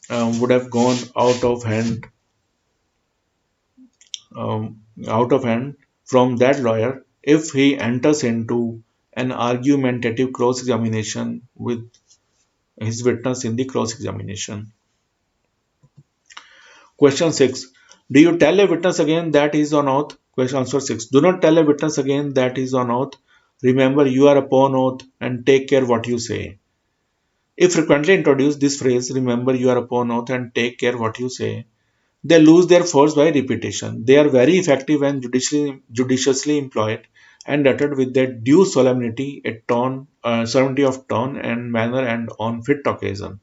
Speaker 1: would have gone out of hand from that lawyer if he enters into an argumentative cross-examination with his witness in the cross-examination. Question 6. Do you tell a witness again that he is on oath? Question answer 6. Do not tell a witness again that he is on oath. Remember, you are upon oath and take care what you say. If frequently introduce this phrase, remember you are upon oath and take care what you say, they lose their force by repetition. They are very effective when judiciously employed, and uttered with their due solemnity, solemnity of tone and manner, and on fit occasion.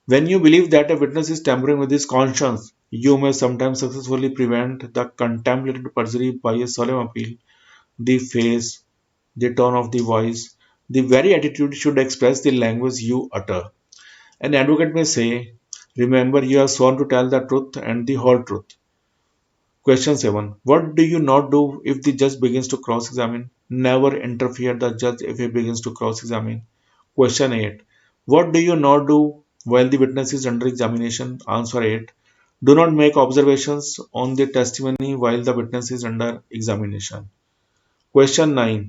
Speaker 1: When you believe that a witness is tampering with his conscience, you may sometimes successfully prevent the contemplated perjury by a solemn appeal. The face, the tone of the voice, the very attitude should express the language you utter. An advocate may say, "Remember, you have sworn to tell the truth and the whole truth." Question 7. What do you not do if the judge begins to cross examine? Never interfere the judge if he begins to cross examine. Question 8. What do you not do while the witness is under examination? Answer 8. Do not make observations on the testimony while the witness is under examination. Question 9.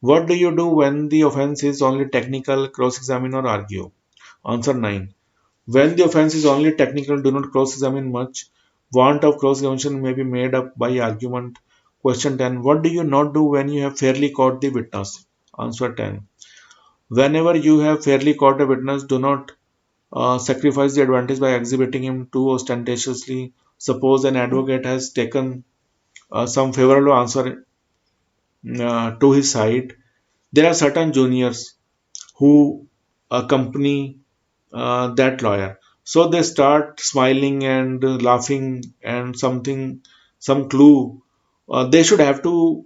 Speaker 1: What do you do when the offense is only technical? Cross examine or argue. Answer 9. When the offense is only technical, do not cross-examine much. Want of cross-examination may be made up by argument. Question 10. What do you not do when you have fairly caught the witness? Answer 10. Whenever you have fairly caught a witness, do not sacrifice the advantage by exhibiting him too ostentatiously. Suppose an advocate has taken some favorable answer to his side. There are certain juniors who accompany that lawyer. So they start smiling and laughing and some clue. They should have to.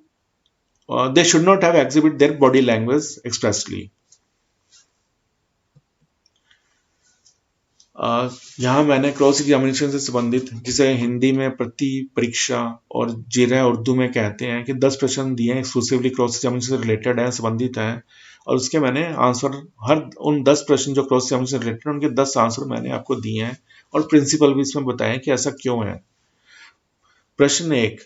Speaker 1: They should not have exhibit their body language expressly. यहाँ मैंने cross examination से संबंधित, जिसे हिंदी में प्रति परीक्षा और जिरह उर्दू में कहते हैं, कि 10 प्रश्न दिए हैं, एक्सक्लूसिवली क्रॉस एग्जामिनेशन से रिलेटेड हैं, संबंधित हैं, और उसके मैंने आंसर, हर उन 10 प्रश्न जो क्रॉस एग्जामिनेशन से रिलेटेड, उनके 10 आंसर मैंने आपको दिए हैं और प्रिंसिपल भी इसमें बताए कि ऐसा क्यों है। प्रश्न 1,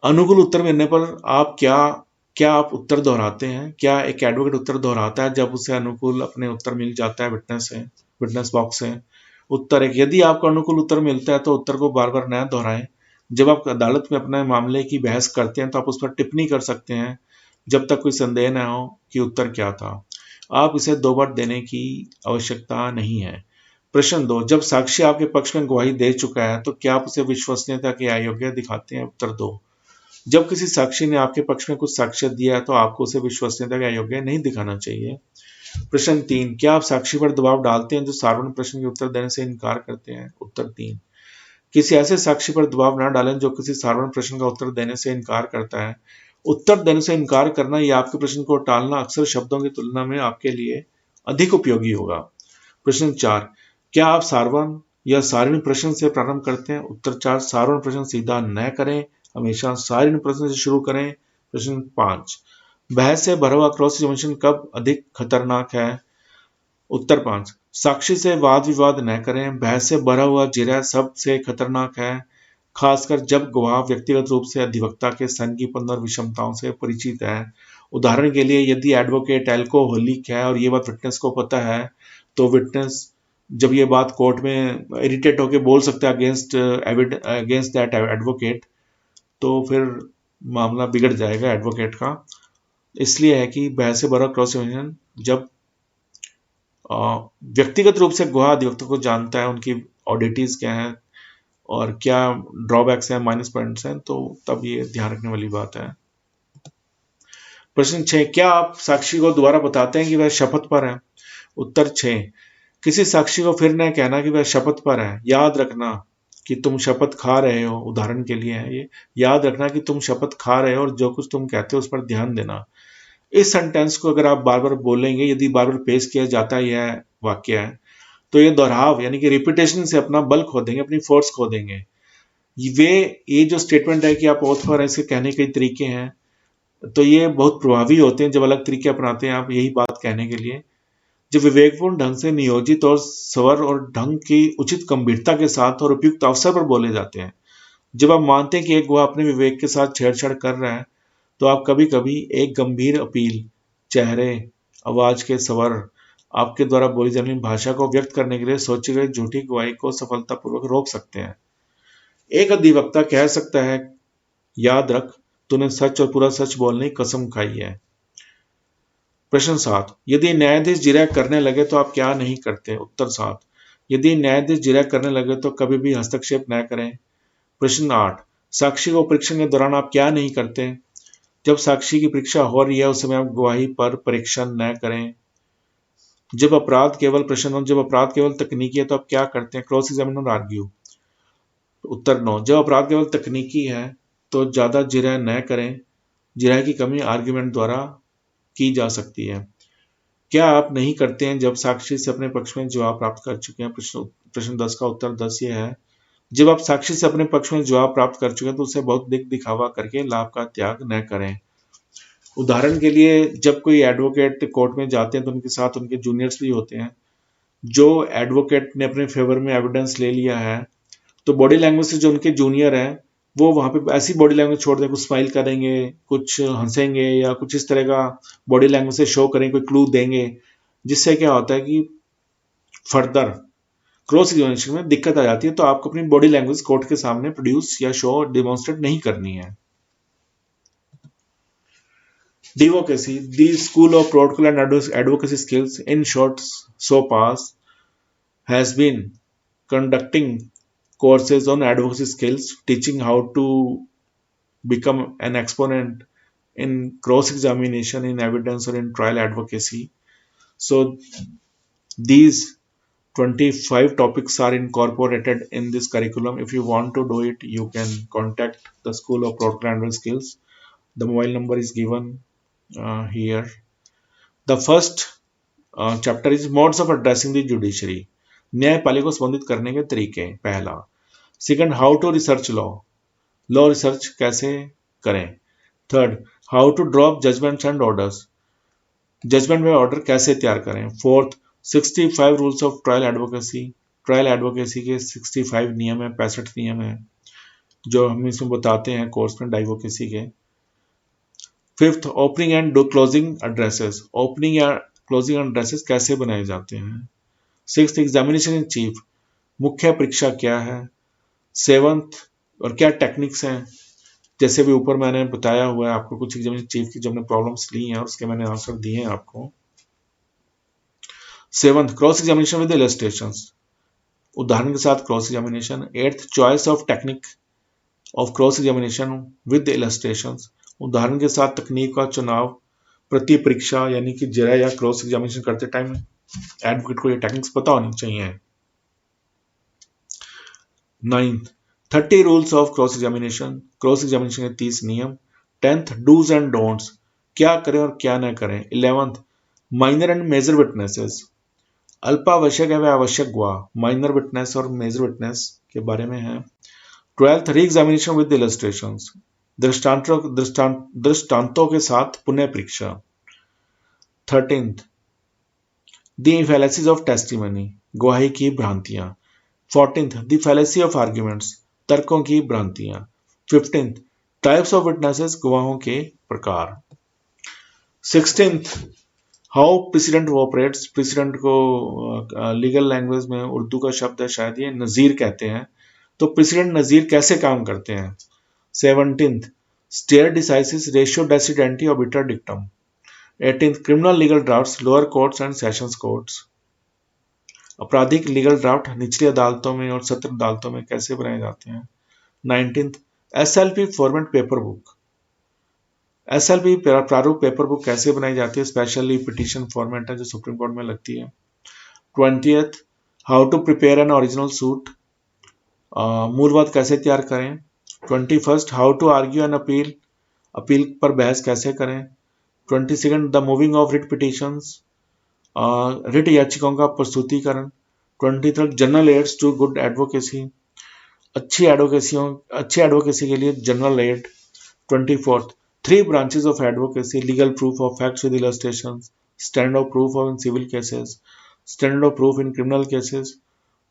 Speaker 1: अनुकूल उत्तर मिलने पर आप क्या आप उत्तर दोहराते हैं? क्या एक एडवोकेट उत्तर दोहराता है जब उसे अनुकूल अपने उत्तर मिल जाता है विटनेस बॉक्स से? उत्तर 1, यदि आपको अनुकूल उत्तर मिलता है तो उत्तर को बार बार न दोहराएं। जब आप अदालत में अपने मामले की बहस करते हैं तो आप उस पर टिप्पणी कर सकते हैं जब तक कोई संदेह न हो कि उत्तर क्या था। आप इसे 2 बार देने की आवश्यकता नहीं है। प्रश्न 2, जब साक्षी आपके पक्ष में गवाही दे चुका है तो क्या आप उसे विश्वसनीयता के अयोग्य दिखाते हैं? उत्तर 2, जब किसी साक्षी ने आपके पक्ष में कुछ साक्ष्य दिया है तो आपको उसे विश्वसनीयता के अयोग्य नहीं दिखाना चाहिए। प्रश्न 3, क्या आप साक्षी पर दबाव डालते हैं जो साधारण प्रश्न के उत्तर देने से इनकार करते हैं? उत्तर 3, किसी ऐसे साक्षी पर दबाव न डालें जो किसी साधारण प्रश्न का उत्तर देने से इनकार करता है। उत्तर देने से इनकार करना या आपके प्रश्न को टालना अक्सर शब्दों की तुलना में आपके लिए अधिक उपयोगी होगा। प्रश्न 4, क्या आप साधारण या साधारण प्रश्न से प्रारंभ करते हैं? उत्तर 4, साधारण प्रश्न सीधा न करें, हमेशा साधारण प्रश्न से शुरू करें। प्रश्न 5, बहस से भरा हुआ क्रॉस एग्जामिनेशन कब अधिक खतरनाक है? उत्तर 5, साक्षी से वाद विवाद न करें, बहस से भरा हुआ जिरह सबसे खतरनाक है, खासकर जब गवाह व्यक्तिगत रूप से अधिवक्ता के संगीपन और विषमताओं से परिचित है। उदाहरण के लिए, यदि एडवोकेट एल्कोहलिक है और ये बात विटनेस को पता है तो विटनेस जब ये बात कोर्ट में इरिटेट होकर बोल सकता है अगेंस्ट दैट एडवोकेट, तो फिर मामला बिगड़ जाएगा एडवोकेट का। इसलिए है कि बहस से भरा क्रॉस एग्जामिनेशन जब व्यक्तिगत रूप से गवाह अधिवक्ता को जानता है, उनकी ऑडिटीज क्या है और क्या ड्रॉबैक्स हैं, माइनस पॉइंट्स हैं, तो तब ये ध्यान रखने वाली बात है। प्रश्न 6, क्या आप साक्षी को दोबारा बताते हैं कि वह शपथ पर है? उत्तर 6, किसी साक्षी को फिर न कहना कि वह शपथ पर है। याद रखना कि तुम शपथ खा रहे हो, उदाहरण के लिए है ये, याद रखना कि तुम शपथ खा रहे हो और जो कुछ तुम कहते हो उस पर ध्यान देना। इस सेंटेंस को अगर आप बार बार बोलेंगे, यदि बार बार पेश किया जाता है यह वाक्य है, तो ये दोहराव यानी कि रिपीटेशन से अपना बल खो देंगे, अपनी फोर्स खो देंगे। ये जो स्टेटमेंट है कि आप ओथ पर, इसके कहने के तरीके हैं, तो ये बहुत प्रभावी होते हैं जब अलग तरीके अपनाते हैं आप यही बात कहने के लिए। जब विवेकपूर्ण ढंग से नियोजित और स्वर और ढंग की उचित गंभीरता के साथ और उपयुक्त अवसर पर बोले जाते हैं। जब आप मानते हैं कि एक गवाह अपने विवेक के साथ छेड़छाड़ कर रहा है, तो आप कभी कभी एक गंभीर अपील, चेहरे, आवाज के स्वर, आपके द्वारा बोली जाने वाली भाषा को व्यक्त करने के लिए सोची गई झूठी गवाही को सफलतापूर्वक रोक सकते हैं। एक अधिवक्ता कह सकता है, याद रख, तूने सच और पूरा सच बोलने की कसम खाई है। प्रश्न 7, यदि न्यायाधीश जिरह करने लगे तो आप क्या नहीं करते? उत्तर 7, यदि न्यायाधीश जिरह करने लगे तो कभी भी हस्तक्षेप न करें। प्रश्न 8, साक्षी को परीक्षण के दौरान आप क्या नहीं करते? जब साक्षी की परीक्षा हो रही है उस समय आप गवाही पर परीक्षण न करें। जब अपराध केवल तकनीकी है तो आप क्या करते हैं? क्रॉस एग्जामिन और आर्ग्यू। उत्तर 9। जब अपराध केवल तकनीकी है तो ज्यादा जिरह न करें। जिरह की कमी आर्ग्यूमेंट द्वारा की जा सकती है। क्या आप नहीं करते हैं जब साक्षी से अपने पक्ष में जवाब प्राप्त कर चुके हैं? प्रश्न 10 का उत्तर 10 ये है, जब आप साक्षी से अपने पक्ष में जवाब प्राप्त कर चुके हैं तो उसे बहुत दिखावा करके लाभ का त्याग न करें। उदाहरण के लिए जब कोई एडवोकेट कोर्ट में जाते हैं तो उनके साथ उनके जूनियर्स भी होते हैं। जो एडवोकेट ने अपने फेवर में एविडेंस ले लिया है तो बॉडी लैंग्वेज से जो उनके जूनियर हैं वो वहां पे ऐसी बॉडी लैंग्वेज छोड़ दें, कुछ स्माइल करेंगे, कुछ हंसेंगे या कुछ इस तरह का बॉडी लैंग्वेज से शो करेंगे, कोई क्लू देंगे, जिससे क्या होता है कि फर्दर क्रॉस एग्जामिनेशन में दिक्कत आ जाती है। तो आपको अपनी बॉडी लैंग्वेज कोर्ट के सामने प्रोड्यूस या शो डिमॉन्स्ट्रेट नहीं करनी है। Advocacy, the school of protocol and advocacy skills, in short, SOPAS, has been conducting courses on advocacy skills, teaching how to become an exponent in cross examination, in evidence, or in trial advocacy. So, these 25 topics are incorporated in this curriculum. If you want to do it, you can contact the School of Protocol and Advocacy Skills. The mobile number is given here. The first chapter is modes of addressing the judiciary. न्यायपालिका को संबोधित करने के तरीके। पहला। Second, how to research law research कैसे करें। Third, how to drop judgments and orders, judgment में ऑर्डर कैसे तैयार करें। Fourth, 65 rules of trial advocacy के 65 नियम है, 65 नियम है जो हम इसमें बताते हैं कोर्स में डाइवोकेसी के। Fifth, opening and closing addresses, opening या क्लोजिंग एड्रेसेस कैसे बनाए जाते हैं। सिक्स्थ, एग्जामिनेशन इन चीफ, मुख्य परीक्षा क्या है। सेवंथ, और क्या टेक्निक्स हैं, जैसे भी ऊपर मैंने बताया हुआ है आपको कुछ एग्जामिनेशन चीफ की जो हमने प्रॉब्लम्स ली हैं और उसके मैंने आंसर दिए हैं आपको। Seventh, cross examination with illustrations, उदाहरण के साथ cross examination. Eighth, choice of technique of cross examination with illustrations, उदाहरण के साथ तकनीक का चुनाव प्रति परीक्षा यानी कि जिरह या क्रॉस एग्जामिनेशन करते टाइम एडवोकेट को ये टेक्निक्स पता होनी चाहिए। Ninth, 30 rules of cross examination के 30 नियम। 10th, डूज एंड डोंट्स, क्या करें और क्या न करें। 11th, minor and major witnesses, अल्पावश्यक है व आवश्यक गवाह, माइनर विटनेस और मेजर विटनेस के बारे में है। 12th, re examination with illustrations, दृष्टांतों के साथ पुनः परीक्षा। 13th, द फैलेसीज ऑफ टेस्टिमनी, गवाही की भ्रांतियां। 14th, the fallacy of arguments, तर्कों की भ्रांतियां। 15th, टाइप्स ऑफ विटनेसेस, गवाहों के प्रकार। 16th, how president operates, president को लीगल लैंग्वेज में उर्दू का शब्द है शायद ये नजीर कहते हैं, तो प्रेसिडेंट नजीर कैसे काम करते हैं। 17th, stare decisis ratio decidendi obiter dictum. 18th, criminal legal drafts, lower courts and sessions courts, आपराधिक लीगल ड्राफ्ट निचली अदालतों में और सत्र अदालतों में कैसे बनाए जाते हैं। 19th, SLP format paper book, SLP प्रारूप पेपर बुक कैसे बनाई जाती है, स्पेशली पिटीशन फॉर्मेट है जो सुप्रीम कोर्ट में लगती है। 20th, how to prepare an original suit, मूलवाद कैसे तैयार करें। 21st, how to argue an appeal, appeal पर बहस कैसे करें। 22nd, the moving of writ petitions, writ याचिकाओं का प्रस्तुतिकरण। 23rd, general aids to good advocacy, अच्छी एडवोकेसी के लिए general aid. 24th, 3 branches of advocacy, legal proof of facts with illustrations, standard of proof in civil cases, standard of proof in criminal cases,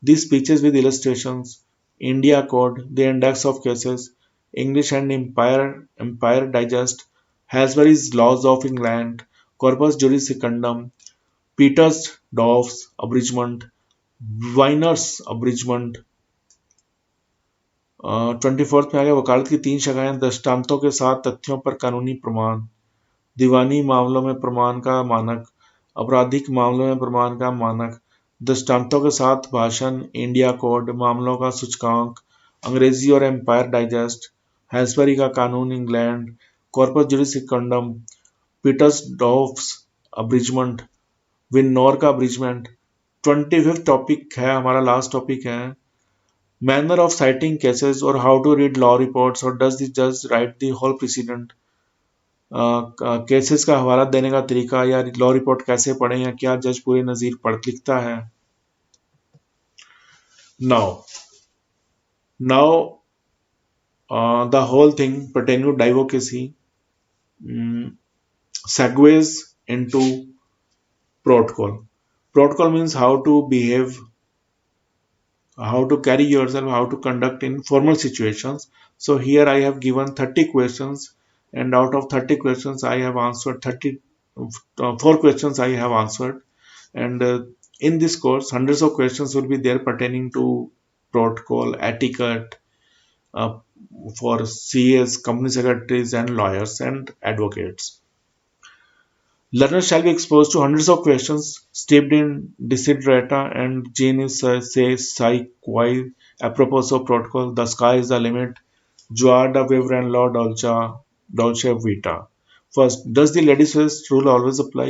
Speaker 1: these speeches with illustrations, India Code, the index of cases, English and Empire Digest, Hasbury's Laws of England, Corpus Juris Secundum, Peters Doff's Abridgment, Weiner's Abridgment। 24th में आ गया वकालत की 3 शाखाएं, दृष्टांतों के साथ तथ्यों पर कानूनी प्रमाण, दीवानी मामलों में प्रमाण का मानक, आपराधिक मामलों में प्रमाण का मानक, दृष्टांतों के साथ भाषण, इंडिया कोड, मामलों का सूचकांक, अंग्रेजी और एम्पायर डाइजेस्ट, हैसबरी का कानून England, Corpus Juris Secundum, Petersdorff's abridgment, Viner का अब्रिजमेंट। 25th टॉपिक है हमारा, लास्ट टॉपिक है मैनर ऑफ साइटिंग केसेस और how to read law reports और डज द जज write the whole precedent. Cases का हवाला देने का तरीका या लॉ रिपोर्ट कैसे पढ़ें या क्या जज पूरी नज़ीर पढ़ लिखता है। Now the whole thing pertaining to advocacy segues into protocol. Protocol means how to behave, how to carry yourself, how to conduct in formal situations. So here I have given 30 questions, and out of 30 questions I have answered 4 questions I have answered, and in this course hundreds of questions will be there pertaining to protocol, etiquette, uh, for CAs, company secretaries, and lawyers and advocates. Learners shall be exposed to hundreds of questions steeped in desiderata and genius say psych why apropos of protocol, the sky is the limit, joie de vivre and law dolce vita. First, does the ladies first rule always apply?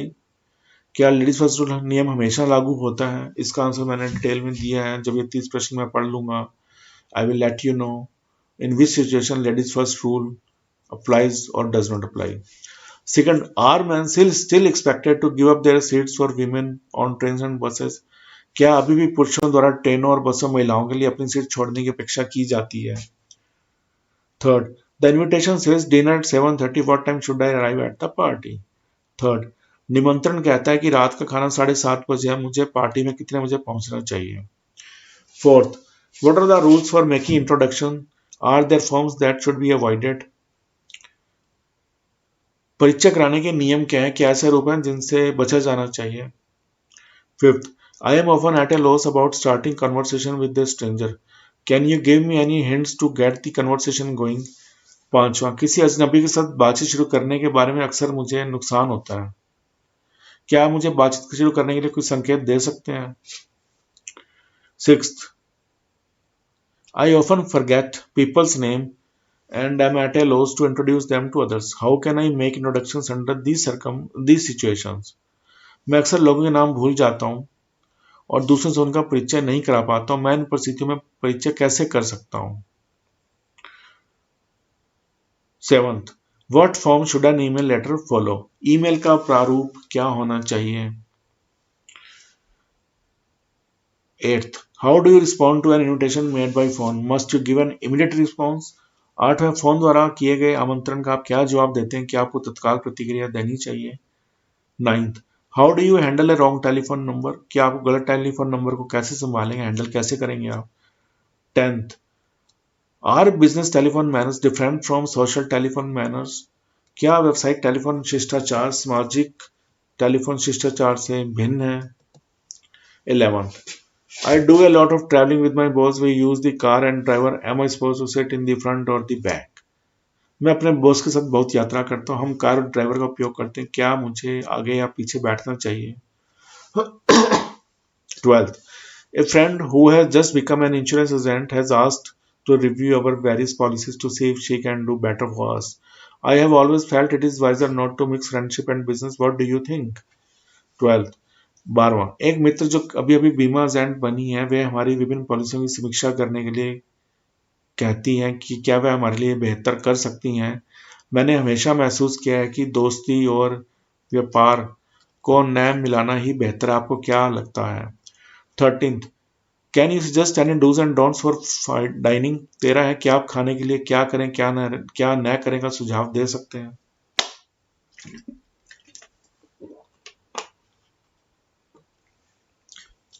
Speaker 1: क्या ladies first rule नियम हमेशा लागू होता है? इसका answer मैंने detail में दिया है, जब ये 30 प्रश्न मैं पढ़ लूंगा I will let you know in which situation ladies first rule applies or does not apply. Second, are men still expected to give up their seats for women on trains and buses? क्या अभी भी पुरुषों द्वारा ट्रेनों और बसों में महिलाओं के लिए अपनी सीट छोड़ने की अपेक्षा की जाती है? Third, the invitation says dinner at 7:30. What time should I arrive at the party? Third, निमंत्रण कहता है कि रात का खाना 7:30 है, मुझे पार्टी में कितने बजे पहुंचना चाहिए? Fourth, what are the rules for making introduction? Are there forms that should be avoided? परिचय कराने के नियम क्या है? क्या ऐसे रूप हैं जिनसे बचा जाना चाहिए? Fifth, I am often at a loss about starting conversation with a stranger. Can you give me any hints to get the conversation going? पांचवा, किसी अजनबी के साथ बातचीत शुरू करने के बारे में अक्सर मुझे नुकसान होता है। क्या आप मुझे बातचीत शुरू करने के लिए कुछ संकेत दे सकते हैं? Sixth, I often forget people's name and am at a loss to introduce them to others. How can I make introductions under these situations? मैं अक्सर लोगों के नाम भूल जाता हूँ और दूसरों से उनका परिचय नहीं करा पाता हूँ। मैं इन परिस्थितियों में परिचय कैसे कर सकता हूँ? Seventh, what form should an email letter follow? Email का प्रारूप क्या होना चाहिए? Eighth, how do you respond to an invitation made by phone? Must you give an immediate response? आठवें, फोन द्वारा किए गए आमंत्रण का आप क्या जवाब देते हैं? क्या आपको तत्काल प्रतिक्रिया देनी चाहिए? Ninth, how do you handle A wrong telephone number? क्या आप गलत टेलीफोन नंबर को कैसे संभालेंगे, हैंडल कैसे करेंगे आप? Tenth, are business telephone manners different from social telephone manners? क्या व्यावसायिक टेलीफोन शिष्टाचार सामाजिक टेलीफोन शिष्टाचार से भिन्न है? 11th, I do a lot of traveling with my boss. We use the car and driver. Am I supposed to sit in the front or the back? मैं अपने बॉस के साथ बहुत यात्रा करता हूँ, हम कार और ड्राइवर का उपयोग करते हैं, क्या मुझे आगे या पीछे बैठना चाहिए? 12th, a friend who has just become an insurance agent has asked to review our various policies to see if she can do better for us. I have always felt it is wiser not to mix friendship and business. What do you think? 12th, 12वां, एक मित्र जो अभी अभी बीमा agent बनी है, वे हमारी विभिन्न पॉलिसियों की समीक्षा करने के लिए कहती हैं कि क्या वे हमारे लिए बेहतर कर सकती हैं। मैंने हमेशा महसूस किया है कि दोस्ती और व्यापार को नैम मिलाना ही बेहतर है। आपको क्या लगता है? 13th, can you suggest any dos and don'ts for dining? 13 है, क्या आप खाने के लिए क्या करें क्या न करें का सुझाव दे सकते हैं?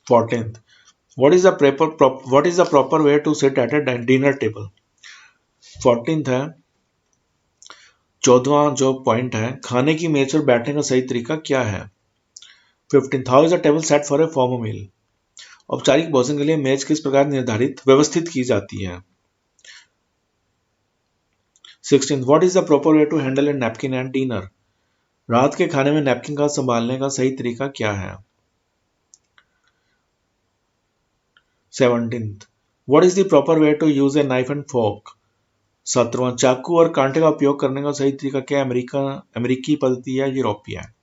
Speaker 1: 14th, what is the proper way to sit at a dinner table? 14th है, 14वां जो पॉइंट है, खाने की मेज पर बैठने का सही तरीका क्या है? 15th, how is a table set for a formal meal? औपचारिक भोजन के लिए मेज किस प्रकार निर्धारित व्यवस्थित की जाती है? 16th, what is the proper way to handle a napkin at dinner? रात के खाने में नैपकिन का संभालने का सही तरीका क्या है? 17th, what is the proper way to use a knife and fork? 17वां, चाकू और कांटे का उपयोग करने का सही तरीका क्या है? अमेरिकी पद्धति या यूरोपीय है?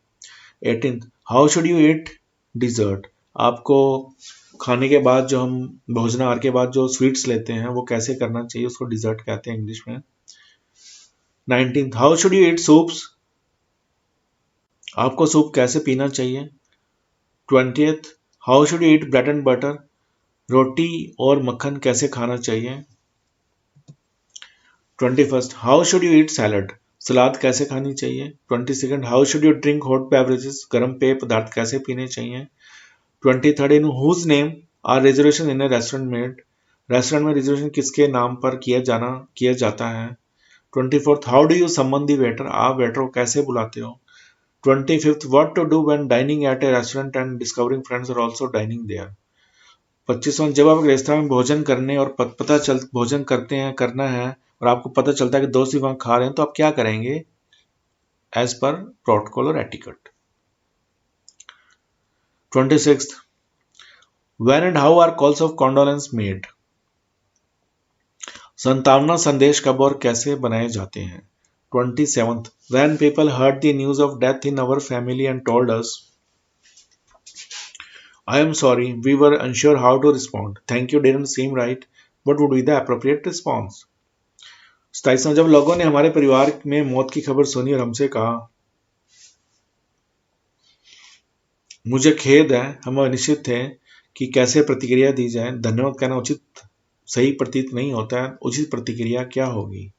Speaker 1: 18th, how should you eat dessert? आपको खाने के बाद जो हम भोजनाहार के बाद जो स्वीट्स लेते हैं वो कैसे करना चाहिए, उसको डिजर्ट कहते हैं इंग्लिश में। 19th, how should you eat soups? आपको सूप कैसे पीना चाहिए? 20th, how should you eat bread and butter? रोटी और मक्खन कैसे खाना चाहिए? 21st, how should you eat salad? सलाद कैसे खानी चाहिए? 22nd, how should you drink hot beverages? गर्म पेय पदार्थ कैसे पीने चाहिए? 23rd, in whose name are reservation in a restaurant made? Restaurant में रिजर्वेशन किसके नाम पर किया जाता है? 24th, how do you summon the waiter? आप वेटर को कैसे बुलाते हो? 25th, what to do when dining at a restaurant and discovering friends are also dining there? 25वां, जब आप एक रेस्तरां में भोजन करने और भोजन करना है और आपको पता चलता है कि दोस्त भी वहां खा रहे हैं, तो आप क्या करेंगे एज पर प्रोटोकॉल और etiquette? 26th, when and how are calls of condolence made? संतावना संदेश कब और कैसे बनाए जाते हैं? 27th, when people heard the news of death in our family and told us, I am sorry, we were unsure how to respond. Thank you didn't seem right. What would be the appropriate response? 27वां, जब लोगों ने हमारे परिवार में मौत की खबर सुनी और हमसे कहा, मुझे खेद है, हम अनिश्चित थे कि कैसे प्रतिक्रिया दी जाए, धन्यवाद कहना उचित सही प्रतीत नहीं होता है, उचित प्रतिक्रिया क्या होगी?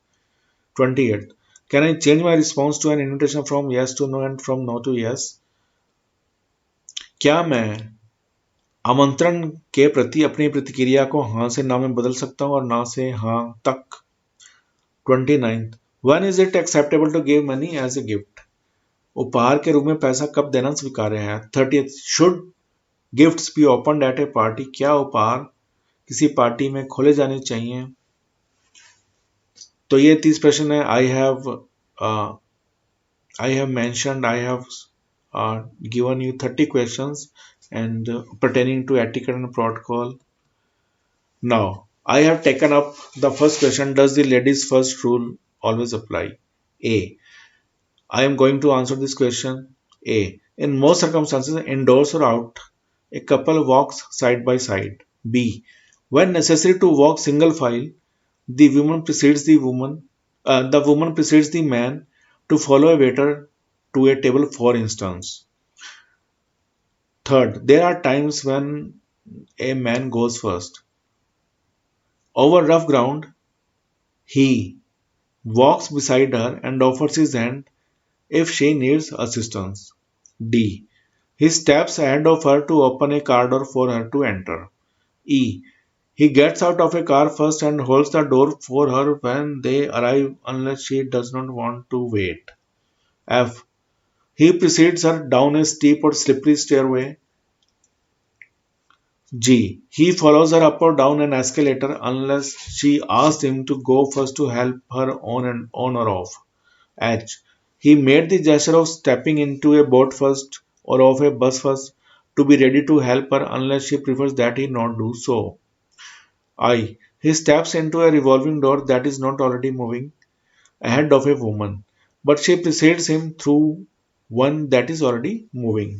Speaker 1: 28, can I change my response to an invitation from yes to no and from no to yes? क्या मैं आमंत्रण के प्रति अपनी प्रतिक्रिया को हाँ से ना में बदल सकता हूँ और ना से हाँ तक? 29th, when is it acceptable to give money as a gift? उपहार के रूप में पैसा कब देना स्वीकार्य है? 30th, should gifts be opened at a party? क्या उपहार किसी पार्टी में खोले जाने चाहिए? तो ये 30 प्रश्न है। I have mentioned, I have given you 30 questions and pertaining to etiquette and protocol. Now, I have taken up the first question. Does the ladies first rule always apply? A. I am going to answer this question. A. In most circumstances, indoors or out, a couple walks side by side. B. When necessary to walk single file, the woman precedes the woman precedes the man to follow a waiter to a table, for instance. Third, there are times when a man goes first. Over rough ground, he walks beside her and offers his hand if she needs assistance. D. He steps ahead of her to open a car door for her to enter. E. He gets out of a car first and holds the door for her when they arrive unless she does not want to wait. F. He precedes her down a steep or slippery stairway. G. He follows her up or down an escalator unless she asks him to go first to help her on or off. H. He made the gesture of stepping into a boat first or off a bus first to be ready to help her unless she prefers that he not do so. I. He steps into a revolving door that is not already moving ahead of a woman, but she precedes him through one that is already moving.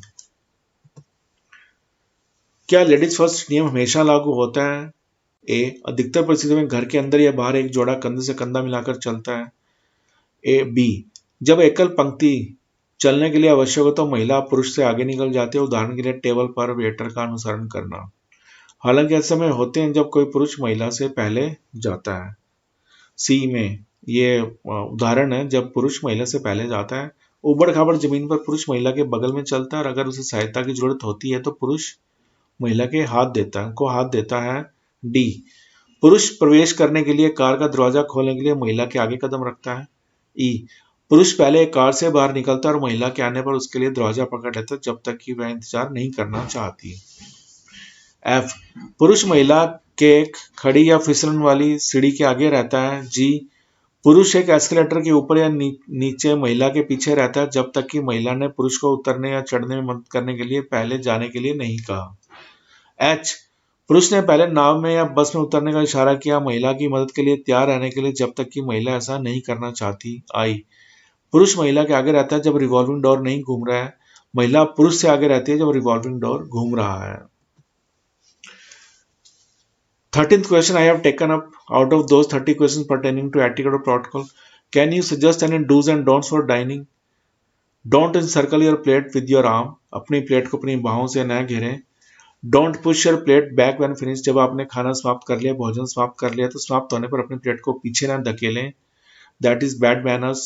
Speaker 1: क्या ladies first नियम हमेशा लागू होता है? ए. अधिकतर परिस्थितियों में घर के अंदर या बाहर एक जोड़ा कंधे से कंधा मिलाकर चलता है. ए. बी. जब एकल पंक्ति चलने के लिए आवश्यक हो तो महिला पुरुष से आगे निकल जाती है, उदाहरण के लिए टेबल पर वेटर का अनुसरण करना. हालांकि ऐसे समय होते हैं जब कोई पुरुष महिला से पहले जाता है. सी में ये उदाहरण है जब पुरुष महिला से पहले जाता है. उबड़ खाबड़ जमीन पर पुरुष महिला के बगल में चलता है और अगर उसे सहायता की जरूरत होती है तो पुरुष महिला के हाथ देता है. डी. पुरुष प्रवेश करने के लिए कार का दरवाजा खोलने के लिए महिला के आगे कदम रखता है. ई. पुरुष पहले कार से बाहर निकलता है और महिला के आने पर उसके लिए दरवाजा पकड़ लेता है जब तक कि वह इंतजार नहीं करना चाहती. एफ. पुरुष महिला के खड़ी या फिसलन वाली सीढ़ी के आगे रहता है. जी. पुरुष एक एस्केलेटर के ऊपर या नीचे महिला के पीछे रहता है जब तक कि महिला ने पुरुष को उतरने या चढ़ने में मदद करने के लिए पहले जाने के लिए नहीं कहा. एच. पुरुष ने पहले नाव में या बस में उतरने का इशारा किया, महिला की मदद के लिए तैयार रहने के लिए, जब तक कि महिला ऐसा नहीं करना चाहती। आई, पुरुष महिला के आगे रहता है जब रिवॉल्विंग डोर नहीं घूम रहा है, महिला पुरुष से आगे रहती है जब रिवॉल्विंग डोर घूम रहा है। 13th question I have taken up out of those 30 questions pertaining to etiquette or protocol. Can you suggest any do's and don'ts for dining? Don't encircle your plate with your arm. अपनी plate को अपनी बाहों से न घेरें। Don't push your plate back when finished. जब आपने खाना समाप्त कर लिया, भोजन समाप्त कर लिया, तो समाप्त होने पर अपनी प्लेट को पीछे न धकेलें। That is bad manners.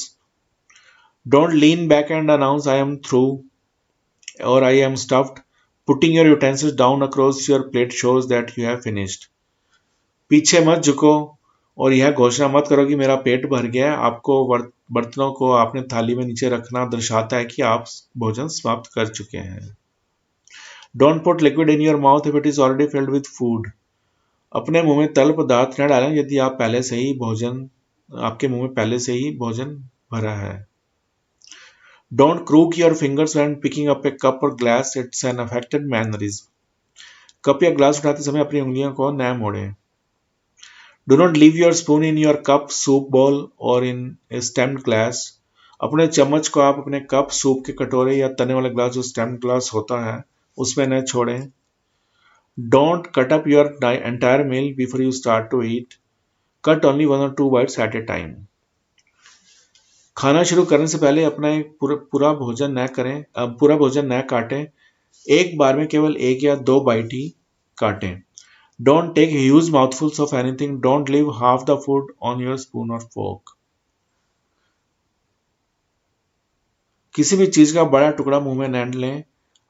Speaker 1: Don't lean back and announce I am through or I am stuffed. Putting your utensils down across your plate shows that you have finished. पीछे मत झुको और यह घोषणा मत करो कि मेरा पेट भर गया है। आपको बर्तनों को आपने थाली में नीचे रखना दर्शाता है कि आप भोजन समाप्त कर चुके हैं। Don't put liquid in your mouth if it is already filled with food. अपने मुंह में तरल पदार्थ न डालें यदि आप पहले से ही आपके मुंह में पहले से ही भोजन भरा है। Don't crook your fingers when picking up a cup और glass, it's an affected mannerism. Cup या ग्लास उठाते समय अपनी उंगलियों को न मोड़ें। Do not leave your spoon in your cup, soup bowl or in a stemmed glass. अपने चम्मच को आप अपने कप, सूप के कटोरे या तने वाले ग्लास जो स्टेम्ड ग्लास होता है उसमें न छोड़ें। Don't cut up your entire meal before you start to eat. Cut only 1 or 2 bites at a time. खाना शुरू करने से पहले अपना पूरा भोजन न काटें। एक बार में केवल 1 या 2 बाइट ही काटें। Don't take huge mouthfuls of anything. Don't leave half the food on your spoon or fork. किसी भी चीज का बड़ा टुकड़ा मुंह में न लें।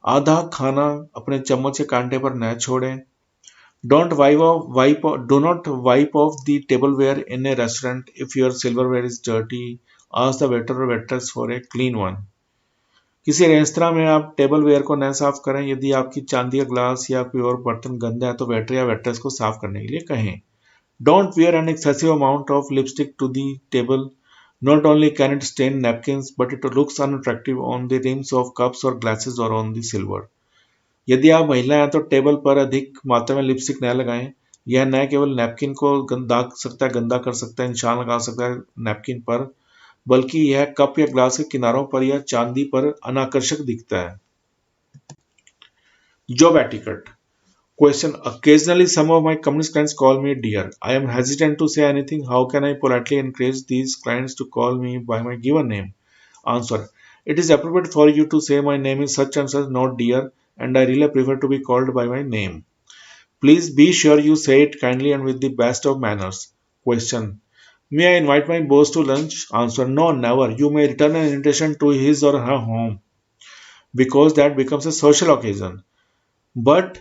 Speaker 1: आधा खाना अपने चम्मच के कांटे पर न छोड़ें। Do not wipe off the tableware in a restaurant. If your silverware is dirty, ask the waiter or waitress for a clean one. किसी रेस्तरां में आप टेबल वेयर को न साफ करें। यदि आपकी चांदी का ग्लास या कोई और बर्तन गंदा है तो वेटर या वेट्रेस को साफ करने के लिए कहें। Don't wear an excessive amount of lipstick to the table. Not only can it stain napkins but it looks unattractive on the rims of cups और ग्लासेस और ऑन द सिल्वर। यदि आप महिला हैं तो टेबल पर अधिक मात्रा में लिपस्टिक न लगाएं। यह न केवल नैपकिन को गंदा कर सकता है, निशान लगा सकता है नैपकिन पर, बल्कि यह कप या ग्लास के किनारों पर या चांदी पर अनाकर्षक दिखता है। Job etiquette question. Occasionally some of my company's clients call me dear. I am hesitant to say anything. How can I politely encourage these clients to call me by my given name? Answer. It is appropriate for you to say my name is such and such, not dear, and I really prefer to be called by my name. Please be sure you say it kindly and with the best of manners. Question. May I invite my boss to lunch? Answer. No, never. You may return an invitation to his or her home because that becomes a social occasion. But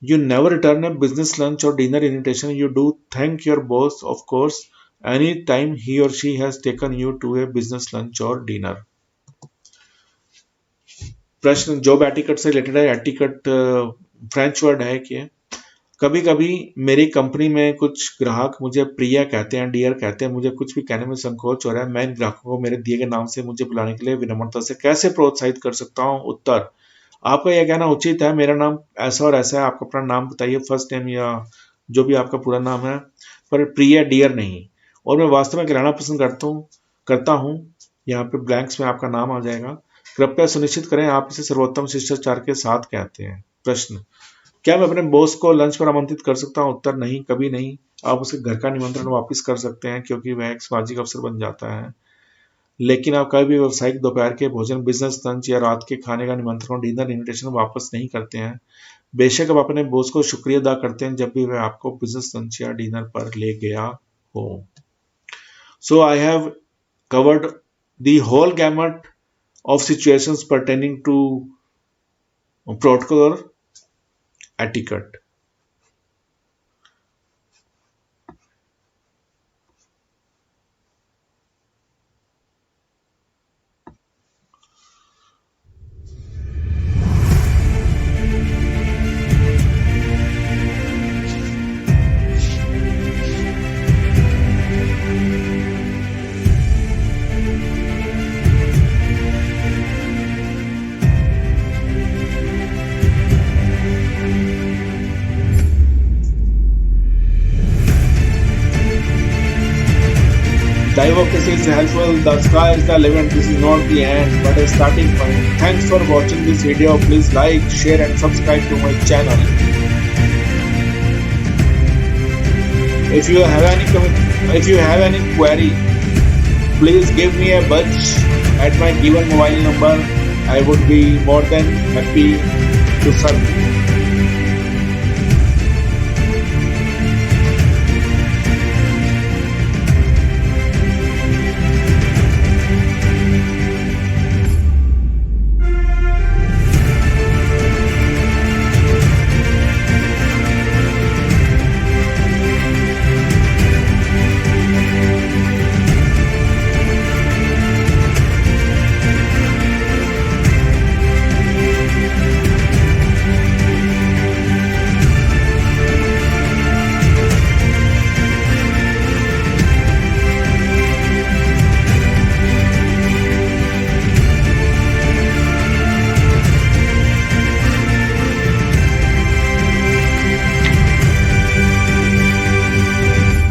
Speaker 1: you never return a business lunch or dinner invitation. You do thank your boss, of course, any time he or she has taken you to a business lunch or dinner. प्रश्न job etiquette से related है। Etiquette French word है कि कभी कभी मेरी company में कुछ ग्राहक मुझे प्रिया कहते हैं, डियर कहते हैं। मुझे कुछ भी कहने में संकोच हो रहा है। मैं इन ग्राहकों को मेरे दिए गए नाम से मुझे बुलाने के लिए विनम्रता से कैसे प्रोत्साहित कर सकता हूँ? उत्तर। आपका यह कहना उचित है, मेरा नाम ऐसा और ऐसा है। आप अपना नाम बताइए, फर्स्ट नेम या जो भी आपका पूरा नाम है, पर प्रिया डियर नहीं। और मैं वास्तव में कहना पसंद करता हूँ। यहाँ पे ब्लैंक्स में आपका नाम आ जाएगा। कृपया सुनिश्चित करें आप इसे सर्वोत्तम शिष्टाचार के साथ कहते हैं। प्रश्न। क्या मैं अपने बॉस को लंच पर आमंत्रित कर सकता हूँ? उत्तर। नहीं, कभी नहीं। आप उसके घर का निमंत्रण वापस कर सकते हैं क्योंकि वह एक सामाजिक अवसर बन जाता है, लेकिन आप कभी भी व्यावसायिक दोपहर के भोजन, बिजनेस लंच या रात के खाने का निमंत्रण, डिनर इन्विटेशन वापस नहीं करते हैं। बेशक आप अपने बॉस को शुक्रिया अदा करते हैं जब भी वह आपको बिजनेस लंच या डिनर पर ले गया हो। So I have covered the whole gamut of situations pertaining to protocol etiquette. The advocacy is helpful. The sky is the limit. This is not the end, but a starting point. Thanks for watching this video. Please like, share, and subscribe to my channel. If you have any query, please give me a buzz at my given mobile number. I would be more than happy to serve you.